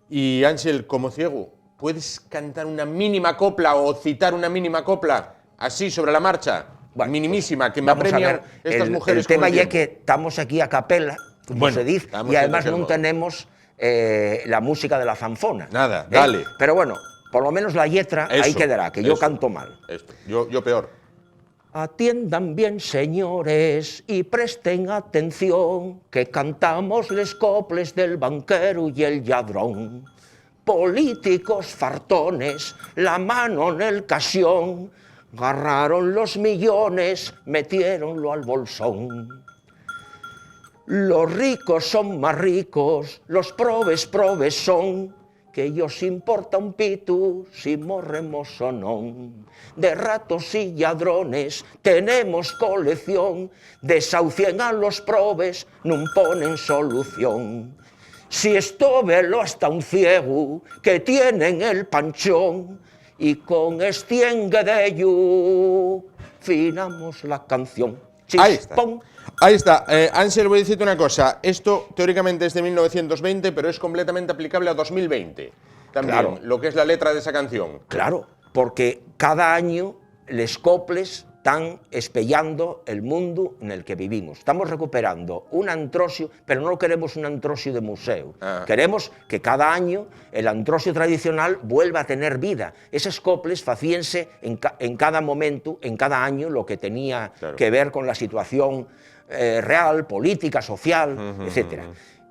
Y Ángel, como ciego, ¿puedes cantar una mínima copla o citar una mínima copla así sobre la marcha? Bueno, minimísima, pues, que me apremian estas mujeres. El tema ya es que estamos aquí a capela, como se dice, y además no tenemos la música de la zanfona. Nada, dale. Pero bueno, por lo menos la letra ahí quedará, que yo canto mal. Yo peor. Atiendan bien, señores, y presten atención, que cantamos les coples del banquero y el lladrón. Políticos fartones, la mano en el casión, agarraron los millones, metiéronlo al bolsón. Los ricos son más ricos, los probes son, que ellos importa un pitu si morremos o non. De ratos y lladrones tenemos colección, desahucien a los probes, non ponen solución. Si esto velo hasta un ciego que tienen el panchón, y con estiengue de ello finamos la canción. Chispón. Ahí está. Ángel, voy a decirte una cosa. Esto teóricamente es de 1920, pero es completamente aplicable a 2020. También, claro, lo que es la letra de esa canción. Claro, porque cada año les coples están espellando el mundo en el que vivimos. Estamos recuperando un antrosio, pero no queremos un antrosio de museo. Queremos que cada año el antrosio tradicional vuelva a tener vida. Esos coples facíense en cada momento, en cada año, lo que tenía que ver con la situación real, política, social, etc.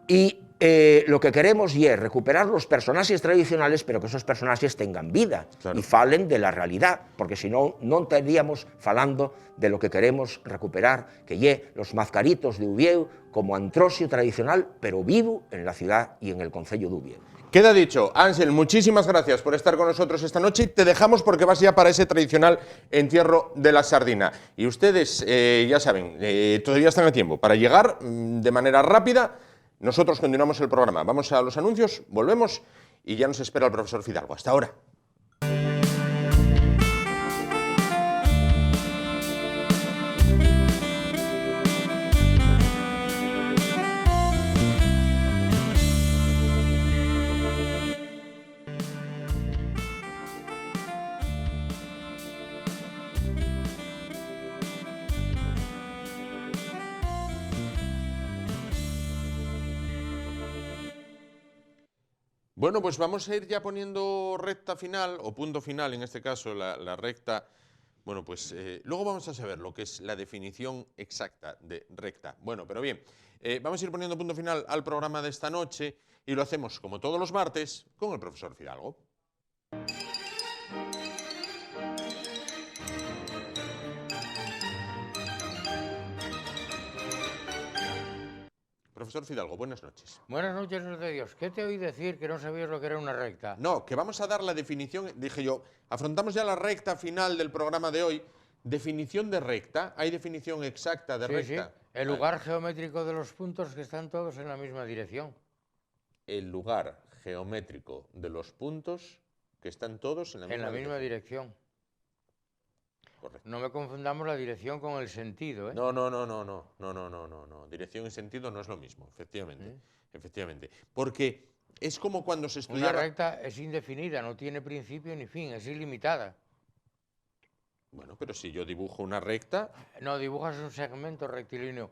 Y lo que queremos es recuperar los personajes tradicionales, pero que esos personajes tengan vida y falen de la realidad, porque si no, no estaríamos falando de lo que queremos recuperar, que es los mascaritos de Uvieu como antrosio tradicional, pero vivo en la ciudad y en el concello de Uvieu. Queda dicho. Ángel, muchísimas gracias por estar con nosotros esta noche. Te dejamos porque vas ya para ese tradicional entierro de la sardina. Y ustedes, ya saben, todavía están a tiempo para llegar de manera rápida. Nosotros continuamos el programa. Vamos a los anuncios, volvemos y ya nos espera el profesor Fidalgo. Hasta ahora. Bueno, pues vamos a ir ya poniendo recta final, o punto final en este caso, la recta. Bueno, pues luego vamos a saber lo que es la definición exacta de recta. Bueno, pero bien, vamos a ir poniendo punto final al programa de esta noche y lo hacemos, como todos los martes, con el profesor Fidalgo. Profesor Fidalgo, buenas noches. Buenas noches, de Dios. ¿Qué te oí decir que no sabías lo que era una recta? No, que vamos a dar la definición, dije yo, afrontamos ya la recta final del programa de hoy. Definición de recta, ¿hay definición exacta de recta? Sí, el lugar geométrico de los puntos que están todos en la misma dirección. El lugar geométrico de los puntos que están todos en la misma dirección. Correcto. No me confundamos la dirección con el sentido, ¿eh? No. Dirección y sentido no es lo mismo, efectivamente. Efectivamente. Porque es como cuando se estudiaba... Una recta es indefinida, no tiene principio ni fin, es ilimitada. Bueno, pero si yo dibujo una recta... No, dibujas un segmento rectilíneo.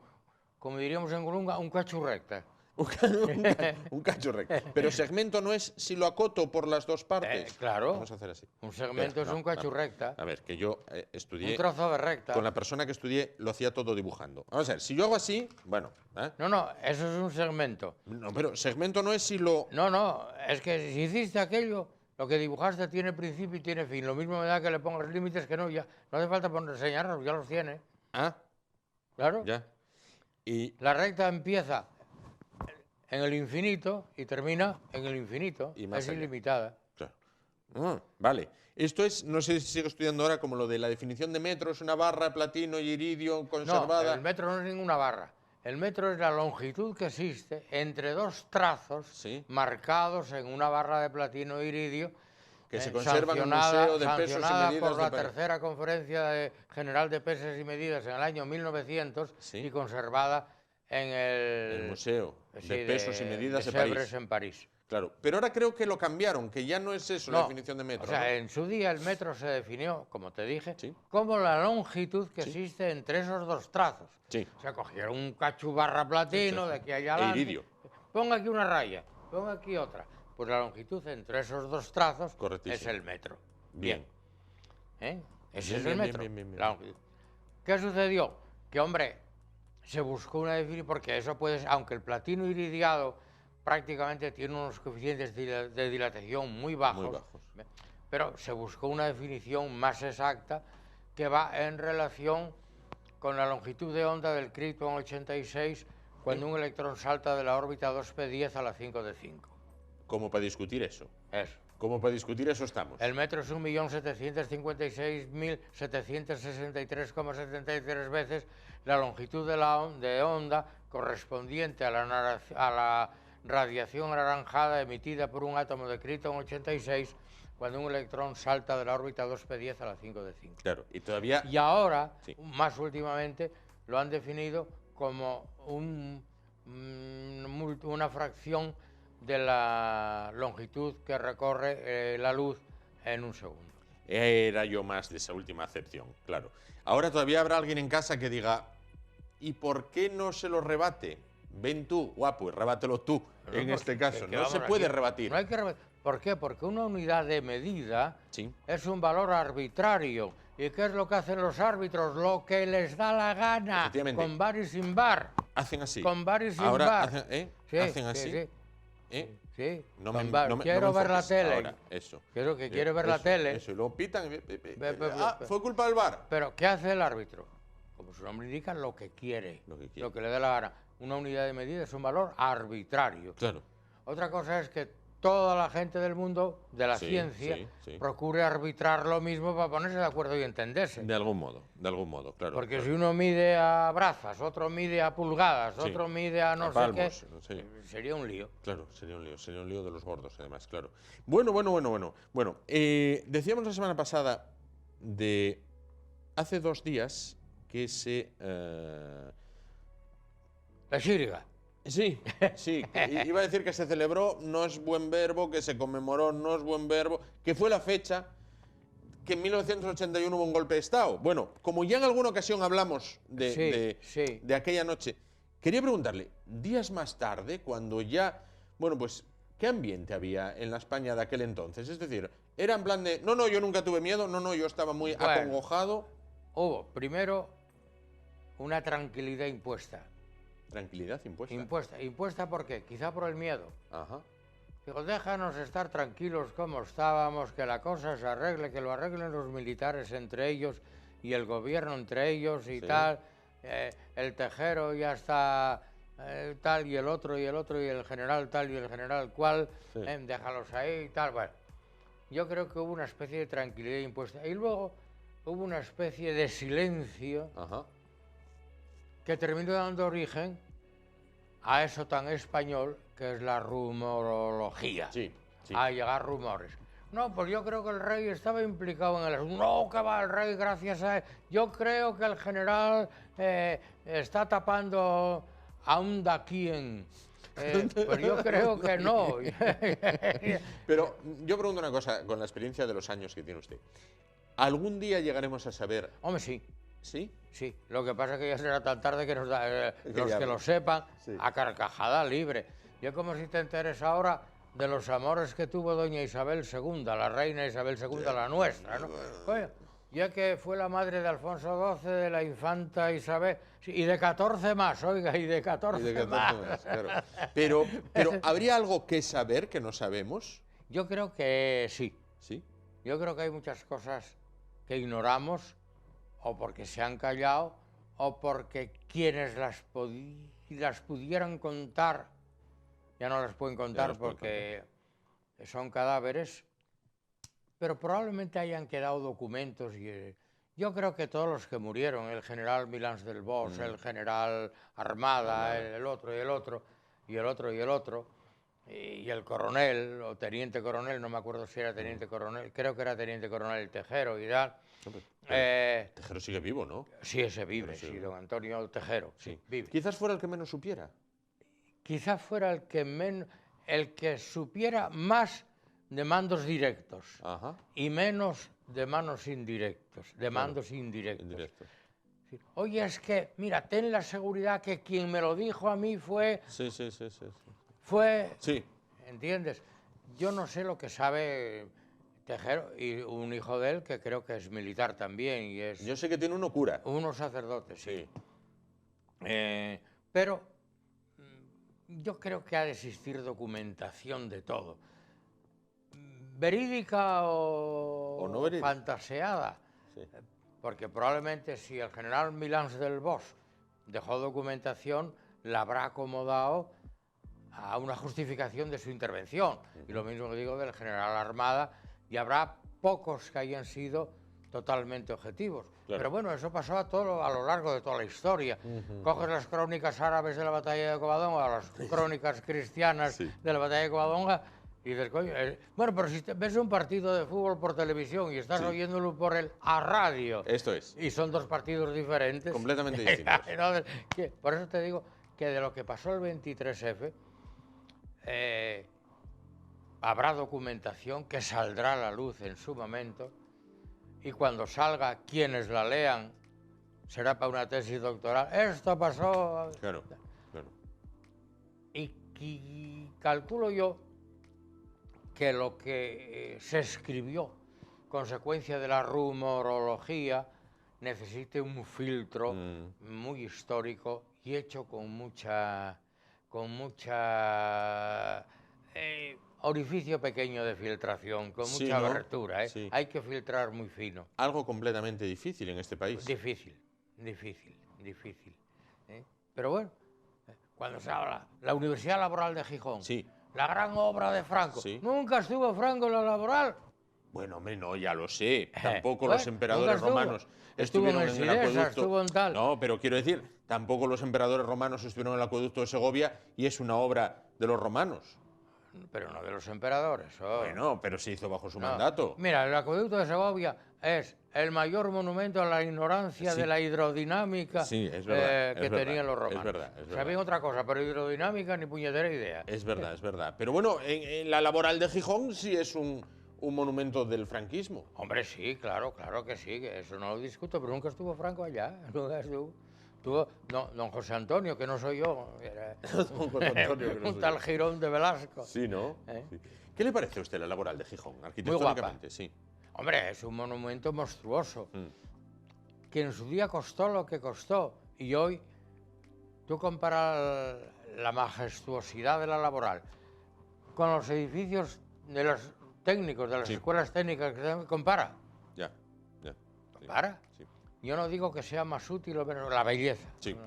Como diríamos en Colunga, un cacho recta. Un cacho recto. Pero segmento no es si lo acoto por las dos partes. Claro. Vamos a hacer así. Un segmento es un cacho recta. A ver, que yo estudié... Un trozo de recta. Con la persona que estudié lo hacía todo dibujando. Vamos a ver, si yo hago así, bueno... No, eso es un segmento. No, pero segmento no es si lo... No, es que si hiciste aquello, lo que dibujaste tiene principio y tiene fin. Lo mismo me da que le pongas límites que no, ya. No hace falta enseñarlos, ya los tiene. Ah, claro. ya. Y... La recta empieza en el infinito y termina en el infinito. Y más es allá. ilimitada. Claro. Vale. Esto es, no sé si sigo estudiando ahora, como lo de la definición de metro, es una barra, platino y iridio conservada. No, el metro no es ninguna barra. El metro es la longitud que existe entre dos trazos marcados en una barra de platino e iridio que se conserva en el Museo de Pesos y Medidas por la de París. tercera conferencia general de pesos y medidas en el año 1900 y conservada en el Museo de Pesos y Medidas de Sèvres París. en París. Claro, pero ahora creo que lo cambiaron, que ya no es eso la definición de metro. O sea, ¿no? en su día el metro se definió, como te dije, como la longitud que existe entre esos dos trazos. O sea, cogieron un cacho barra platino de aquí a allá adelante. Iridio. Ponga aquí una raya, ponga aquí otra. Pues la longitud entre esos dos trazos es el metro. Bien. Ese es el metro. La longitud. ¿Qué sucedió? Que, hombre, se buscó una definición, porque eso puede ser, aunque el platino iridiado prácticamente tiene unos coeficientes de dilatación muy bajos, pero se buscó una definición más exacta que va en relación con la longitud de onda del Krypton 86 cuando un electrón salta de la órbita 2p10 a la 5 de 5. ¿Cómo para discutir eso? Eso. ¿Cómo para discutir eso estamos? El metro es 1.756.763,73 veces la longitud de onda correspondiente a la radiación anaranjada emitida por un átomo de Krypton 86 cuando un electrón salta de la órbita 2p10 a la 5 de 5. Claro, y todavía... Y ahora, más últimamente, lo han definido como una fracción de la longitud que recorre la luz en un segundo. Era yo más de esa última acepción, claro. Ahora todavía habrá alguien en casa que diga, ¿y por qué no se lo rebate? Ven tú, guapo, y rebátelo tú, en este caso. No se puede rebatir. No hay que rebatir. ¿Por qué? Porque una unidad de medida es un valor arbitrario. ¿Y qué es lo que hacen los árbitros? Lo que les da la gana, con bar y sin bar. Hacen así. Con bar y sin ahora bar. Hacen así. Sí, no con me, bar. no me, Quiero no me ver la enfoques tele. Ahora, eso. Quiero que quiere ver la tele. Eso, y luego pitan. Ve. Fue culpa del bar. Pero, ¿qué hace el árbitro? Como su nombre indica, lo que quiere. Lo que le dé la gana. Una unidad de medida es un valor arbitrario. Claro. Otra cosa es que toda la gente del mundo de la ciencia procure arbitrar lo mismo para ponerse de acuerdo y entenderse. De algún modo, claro. Porque si uno mide a brazas, otro mide a pulgadas, otro mide a no sé qué, sería un lío. Claro, sería un lío de los gordos, además, claro. Bueno, decíamos la semana pasada de hace 2 días que se... La xíriga. Sí, iba a decir que se celebró, no es buen verbo, que se conmemoró, no es buen verbo, que fue la fecha que en 1981 hubo un golpe de Estado. Bueno, como ya en alguna ocasión hablamos de aquella noche, quería preguntarle, días más tarde, cuando ya, bueno, pues, ¿qué ambiente había en la España de aquel entonces? Es decir, ¿era en plan de, no, yo nunca tuve miedo, no, yo estaba muy acongojado? Hubo, primero, una tranquilidad impuesta. ¿Tranquilidad impuesta? Impuesta ¿por qué? Quizá por el miedo. Ajá. Digo, déjanos estar tranquilos como estábamos, que la cosa se arregle, que lo arreglen los militares entre ellos y el gobierno entre ellos y tal. El Tejero ya está tal y el otro y el general tal y el general cual. Déjalos ahí y tal. Bueno, yo creo que hubo una especie de tranquilidad impuesta. Y luego hubo una especie de silencio. Ajá. Que terminó dando origen a eso tan español que es la rumorología. A llegar rumores. No, pues yo creo que el rey estaba implicado en el asunto. No, que va el rey gracias a él. Yo creo que el general está tapando a un daquien. Pues yo creo que no. Pero yo pregunto una cosa, con la experiencia de los años que tiene usted. ¿Algún día llegaremos a saber... Hombre, sí. ¿Sí? Sí, lo que pasa es que ya será tan tarde que nos da, los ya que no. lo sepan, Sí. a carcajada libre. Yo como si te enteres ahora de los amores que tuvo doña Isabel II, la reina Isabel II, la nuestra, ¿no? Oye, ya que fue la madre de Alfonso XII, de la infanta Isabel, sí, y de 14 más, oiga, y de 14, Y de 14 más. más, claro. Pero ¿habría algo que saber que no sabemos? Yo creo que sí. ¿Sí? Yo creo que hay muchas cosas que ignoramos, o porque se han callado, o porque quienes las pudieran contar, ya no las pueden contar las pueden porque son cadáveres, pero probablemente hayan quedado documentos. Yo creo que todos los que murieron, el general Milans del Bosch, el general Armada, el otro y el otro, y el otro y el otro, y el coronel, o teniente coronel, no me acuerdo si era teniente coronel, creo que era teniente coronel Tejero y tal. Tejero sigue vivo, ¿no? Sí, ese vive, sí, don Antonio Tejero, sí, vive. Quizás fuera el que menos supiera. Quizás fuera el que supiera más de mandos directos Ajá. y menos de mandos indirectos, de mandos indirectos. Indirecto. Sí. Oye, es que, mira, ten la seguridad que quien me lo dijo a mí fue, Sí. Sí. ¿entiendes? Yo no sé lo que sabe Tejero y un hijo de él que creo que es militar también y es Yo sé que tiene uno cura. unos sacerdotes, sí. Sí. Pero yo creo que ha de existir documentación de todo. Verídica o no verídica. fantaseada. Sí. Porque probablemente si el general Milans del Bosch dejó documentación, la habrá acomodado a una justificación de su intervención. Y lo mismo que digo del general Armada, y habrá pocos que hayan sido totalmente objetivos. Claro. Pero bueno, eso pasó a lo largo de toda la historia. Coges las crónicas árabes de la batalla de Covadonga, las crónicas cristianas Sí. de la batalla de Covadonga, y dices, coño, bueno, pero si ves un partido de fútbol por televisión y estás Sí. oyéndolo a radio, Esto es. y son dos partidos diferentes. Completamente distintos. Entonces, por eso te digo que de lo que pasó el 23F, habrá documentación que saldrá a la luz en su momento, y cuando salga, quienes la lean, será para una tesis doctoral. Esto pasó. Claro. Y calculo yo que lo que se escribió, consecuencia de la rumorología, necesite un filtro muy histórico y hecho con mucha orificio pequeño de filtración, con Sí, mucha ¿no? abertura, ¿eh? Sí. Hay que filtrar muy fino. Algo completamente difícil en este país. Difícil. ¿Eh? Pero bueno, cuando se habla, la Universidad Laboral de Gijón, Sí. la gran obra de Franco, Sí. ¿nunca estuvo Franco en la Laboral? Bueno, hombre, no, ya lo sé. Tampoco Bueno, los emperadores nunca estuvo. romanos Estuvo estuvieron en en el Sidesa, acueducto. estuvo en tal. No, pero quiero decir, tampoco los emperadores romanos estuvieron en el acueducto de Segovia y es una obra de los romanos. Pero no de los emperadores. Oh. Bueno, pero se hizo bajo su No. mandato. Mira, el acueducto de Segovia es el mayor monumento a la ignorancia Sí. de la hidrodinámica Sí, es verdad, que es verdad, tenían los es romanos. verdad, es verdad. Sabían otra cosa, pero hidrodinámica ni puñetera idea. Es verdad, es verdad. Pero bueno, en la Laboral de Gijón sí es un monumento del franquismo. Hombre, sí, claro que sí, que eso no lo discuto, pero nunca estuvo Franco allá. Nunca estuvo. Estuvo don José Antonio, que no soy yo, era Don José Antonio, que no un soy tal yo. Girón de Velasco. Sí, ¿no? ¿Eh? Sí. ¿Qué le parece a usted la Laboral de Gijón, guapa. arquitectónicamente? Sí. Hombre, es un monumento monstruoso, Mm. que en su día costó lo que costó, y hoy tú comparas la majestuosidad de la Laboral con los edificios de los técnicos, de las Sí. escuelas técnicas, que se compara. Ya. Sí. ¿Compara? Sí. Yo no digo que sea más útil o menos, la belleza. Sí. No,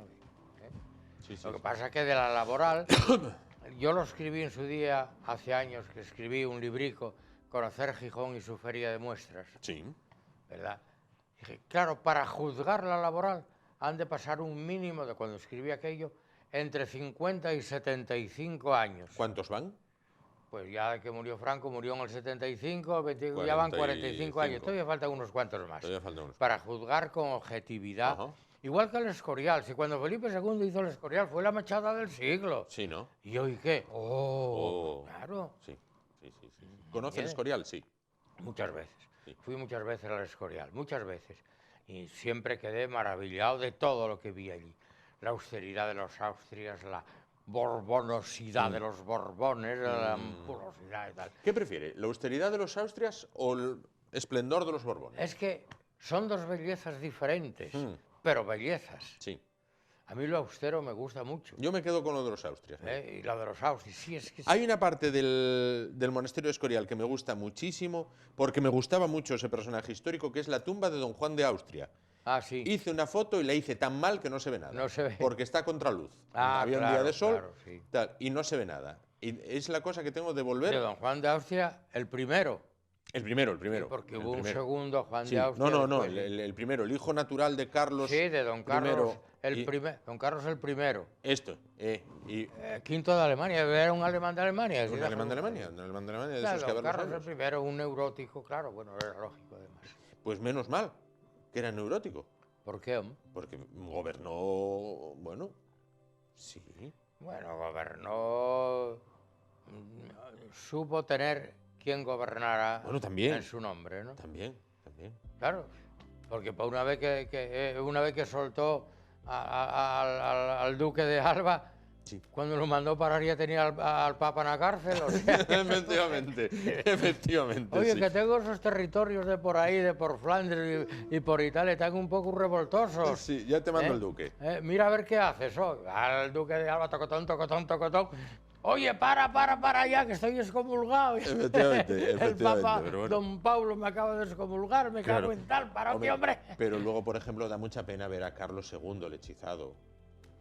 Sí, sí, Lo que sí. pasa es que de la Laboral, yo lo escribí en su día, hace años, que escribí un librico, Conocer Gijón y su feria de muestras, Sí. ¿verdad? Dije, claro, para juzgar la Laboral han de pasar un mínimo de, cuando escribí aquello, entre 50 y 75 años. ¿Cuántos van? Pues ya de que murió Franco, murió en el 75, ya van 45 años, 45. todavía faltan unos cuantos más. Todavía faltan unos. Para juzgar con objetividad. Ajá. Igual que el Escorial, si cuando Felipe II hizo el Escorial fue la machada del siglo. Sí, ¿no? ¿Y hoy qué? Oh. Claro, Sí. ¿Conoce el Escorial? Sí. muchas veces. Sí. Fui muchas veces al Escorial, muchas veces. y siempre quedé maravillado de todo lo que vi allí. La austeridad de los Austrias, la borbonosidad de los Borbones, la ampulosidad y tal. ¿Qué prefiere, la austeridad de los Austrias o el esplendor de los Borbones? Es que son dos bellezas diferentes, pero bellezas. Sí. A mí lo austero me gusta mucho. Yo me quedo con lo de los Austrias. Y lo de los Austrias, sí, es que... Hay una parte del monasterio de Escorial que me gusta muchísimo, porque me gustaba mucho ese personaje histórico, que es la tumba de don Juan de Austria. Ah, sí. Hice una foto y la hice tan mal que no se ve nada. No se ve. Porque está a contraluz. Ah, había un claro, día de sol claro, sí. tal, y no se ve nada. Y es la cosa que tengo de volver. De don Juan de Austria, el primero. El primero. Sí, porque el hubo un primero. segundo Juan Sí, de Austria. no, después, el primero, el hijo natural de Carlos. Sí, de don Carlos I. Don Carlos el primero. Esto, Quinto de Alemania, era un alemán de Alemania. un alemán de Alemania, un alemán de Alemania, de Claro, esos que don hablan los Carlos el años. primero, un neurótico, claro, bueno, era lógico además. Pues menos mal que era neurótico, ¿Por qué, hombre? porque gobernó, bueno, sí. Bueno, gobernó, supo tener quien gobernara Bueno, también. en su nombre, ¿no? También. Claro, porque por una vez que soltó al duque de Alba, Sí. cuando lo mandó parar ya tenía al Papa en la cárcel. O sea, efectivamente. oye, sí. que tengo esos territorios de por ahí, de por Flandes y por Italia, están un poco revoltosos. Sí, ya te mando el duque. Mira a ver qué haces hoy. Al duque de Alba, tocotón, tocotón, tocotón. Oye, para ya, que estoy excomulgado. Efectivamente, El Papa, pero bueno. don Paulo, me acaba de excomulgar, me Claro. cago en tal, para aquí, hombre. Pero luego, por ejemplo, da mucha pena ver a Carlos II, el hechizado.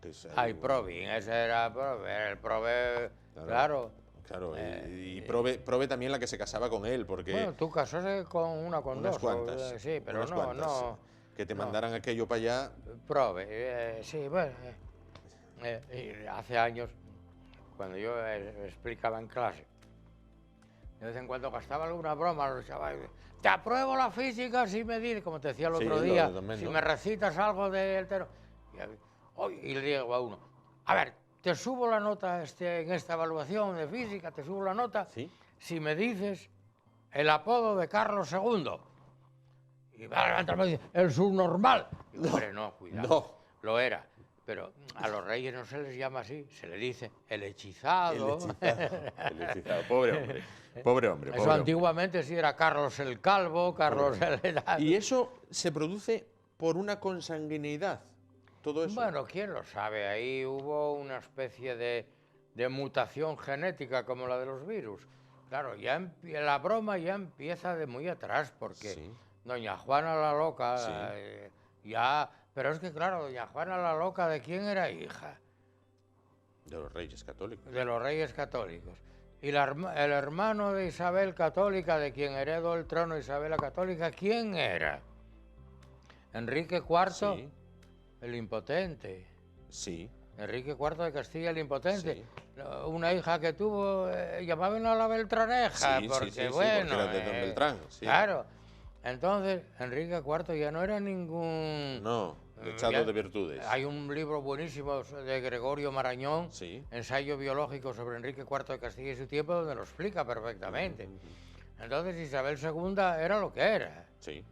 Que es Ay, algo- Provin, ese era Prove, el Prove, claro. Claro, y Prove también la que se casaba con él, porque Bueno, tú casóse con unas dos. cuantas. Sí, pero unas cuantas, no. que te no. mandaran aquello para allá. Prove, sí, bueno. Y hace años, cuando yo explicaba en clase, de vez en cuando gastaba alguna broma a los chavales. Te apruebo la física si me dices, como te decía el Sí, otro lo día, de Don Mendo. si me recitas algo del tero. Y le digo a uno, a ver, te subo la nota en esta evaluación de física, te subo la nota Sí. si me dices el apodo de Carlos II. Y va a levantarme y dice, el subnormal. Y, hombre, no, cuidado. No. Lo era. Pero a los reyes no se les llama así, se le dice el hechizado. El hechizado. Pobre hombre. Pobre hombre. Eso pobre hombre. antiguamente sí era Carlos el Calvo, Carlos el... Y eso se produce por una consanguineidad. Todo eso. Bueno, quién lo sabe, ahí hubo una especie de mutación genética como la de los virus. Claro, la broma ya empieza de muy atrás, porque Sí. doña Juana la Loca, Sí. ya... Pero es que claro, doña Juana la Loca, ¿de quién era hija? De los reyes católicos. De los reyes católicos. Y el hermano de Isabel Católica, de quien heredó el trono Isabel la Católica, ¿quién era? Enrique IV, Sí. el impotente. Sí. Enrique IV de Castilla el impotente. Sí. Una hija que tuvo, llamaban a la Beltraneja, Sí, porque sí, sí, bueno... porque era de don Beltrán, sí. Claro. Entonces, Enrique IV ya no era ningún... No, dechado ya- de virtudes. Hay un libro buenísimo de Gregorio Marañón, Sí. ensayo biológico sobre Enrique IV de Castilla y su tiempo, donde lo explica perfectamente. Entonces Isabel II era lo que era. Sí.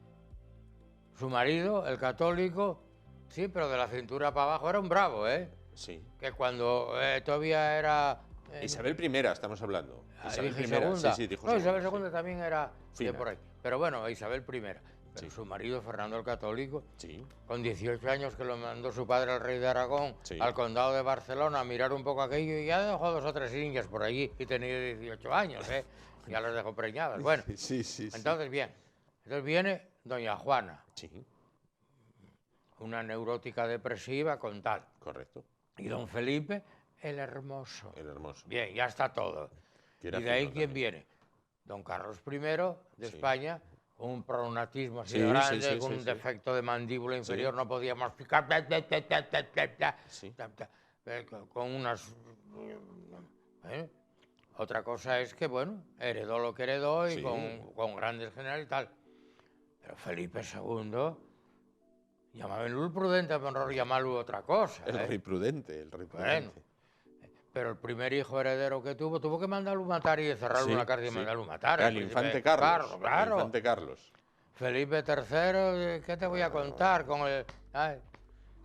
Su marido, el católico, sí, pero de la cintura para abajo era un bravo, ¿eh? Sí. Que cuando todavía era... Isabel I estamos hablando. Isabel dije I. segunda. Sí, sí, dijo no, segunda, Isabel II sí. también era Fina. de por ahí. Pero bueno, Isabel I. Pero Sí. su marido, Fernando el Católico, Sí. con 18 años que lo mandó su padre al rey de Aragón, Sí. al condado de Barcelona, a mirar un poco aquello y ya dejó 2 o 3 indias por allí y tenía 18 años, ¿eh? Ya los dejó preñadas. Bueno, Sí, sí, sí. entonces bien. Entonces viene doña Juana, Sí, una neurótica depresiva con tal. correcto. Y don Felipe, el hermoso. El hermoso. Bien, ya está todo. Que Y era de ahí, fino ¿quién también. viene? Don Carlos I de Sí. España, con un pronatismo así Sí, de sí, grande, sí, con sí, un sí. defecto de mandíbula inferior, no podía masticar, Sí. con unas... Otra cosa es que, bueno, heredó lo que heredó y Sí. con grandes generales y tal. Pero Felipe II, llamábenlo prudente, pero no llamarlo otra cosa. El ¿eh? rey prudente, el rey Bueno. prudente. Pero el primer hijo heredero que tuvo que mandarlo matar y encerrarlo en una cárcel y sí. mandarlo matar. Al el príncipe infante Carlos. claro. Al infante Carlos. Felipe III, ¿qué te voy a contar con el...? Ay,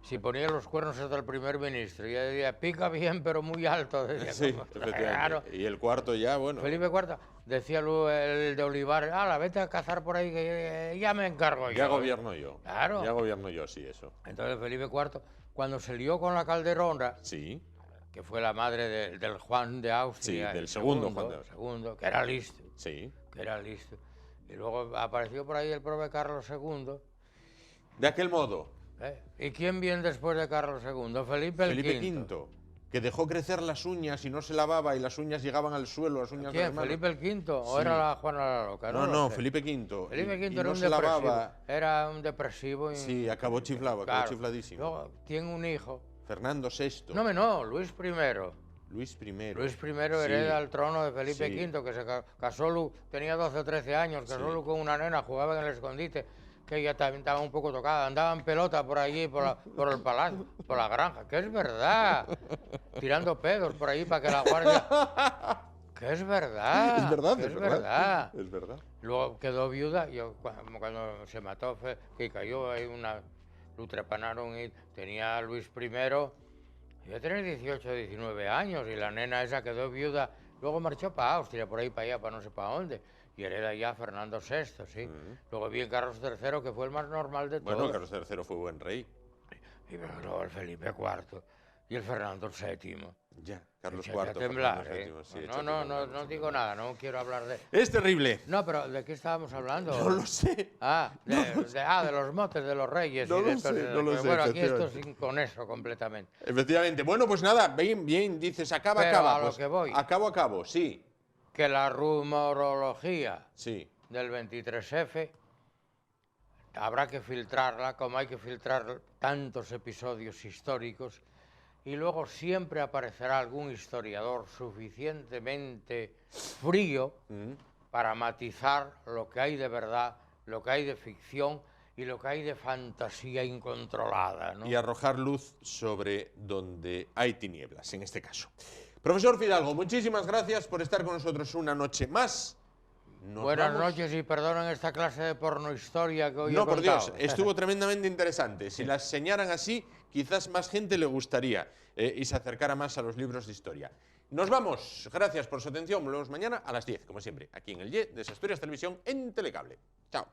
si ponía los cuernos hasta el primer ministro, y decía, pica bien, pero muy alto. Decía, Sí, como, efectivamente. claro. Y el cuarto ya, bueno. Felipe IV, decía luego el de Olivares, la vete a cazar por ahí, que ya me encargo yo. Ya gobierno yo. Claro. Ya gobierno yo, sí, eso. Entonces Felipe IV, cuando se lió con la Calderona, Sí. que fue la madre del Juan de Austria, Sí, del el segundo Juan de Austria. segundo, que era listo, Sí. que era listo. Y luego apareció por ahí el propio Carlos II. De aquel modo, ¿Y quién viene después de Carlos II? Felipe el Felipe V. V, que dejó crecer las uñas y no se lavaba y las uñas llegaban al suelo, las uñas de ¿Quién? las manos. ¿Felipe el V? ¿O Sí. era la Juana la Loca? No, lo no, sé. Felipe V. Felipe V Y era no un se depresivo. lavaba. Era un depresivo. Sí, acabó chiflado, acabó chifladísimo. Luego tiene un hijo. Fernando VI. No, Luis I. Luis I. Luis I Sí. hereda el trono de Felipe Sí. V, que se casó, tenía 12 o 13 años, casó con una nena, jugaba en el escondite, que ella también estaba un poco tocada, andaba en pelota por allí, por el palacio, por la granja, que es verdad, tirando pedos por ahí para que la guardia... Que es verdad, Es verdad, que es verdad. verdad. Es verdad. Luego quedó viuda, cuando se mató, que cayó ahí lo trepanaron y tenía a Luis I, iba a tener 18 o 19 años y la nena esa quedó viuda, luego marchó para Austria, por ahí para allá, para no sé para dónde, y hereda ya Fernando VI, sí. Luego bien Carlos III, que fue el más normal de todos. Bueno, Carlos III fue buen rey. Y luego el Felipe IV y el Fernando VII. Ya, Carlos Echa a IV. temblar, Fernando VII, sí, echa a no temblar. digo nada, no quiero hablar de... Es terrible. No, pero ¿de qué estábamos hablando? No lo sé. De los motes de los reyes. No y de lo sé, cosas no lo que, sé, bueno, aquí esto efectivamente. es con eso completamente. Efectivamente. Bueno, pues nada, bien, dices, acaba. Pero a lo Pues, que voy. acabo, sí. Que la rumorología Sí. del 23F habrá que filtrarla, como hay que filtrar tantos episodios históricos, y luego siempre aparecerá algún historiador suficientemente frío para matizar lo que hay de verdad, lo que hay de ficción y lo que hay de fantasía incontrolada, ¿no? Y arrojar luz sobre donde hay tinieblas, en este caso. Profesor Fidalgo, muchísimas gracias por estar con nosotros una noche más. Buenas noches y perdonen esta clase de pornohistoria que hoy he No, por contado. Dios, estuvo tremendamente interesante. Si las señalan así, quizás más gente le gustaría y se acercara más a los libros de historia. Nos vamos. Gracias por su atención. Volvemos mañana a las 10, como siempre, aquí en el YE de Asturias Televisión en Telecable. Chao.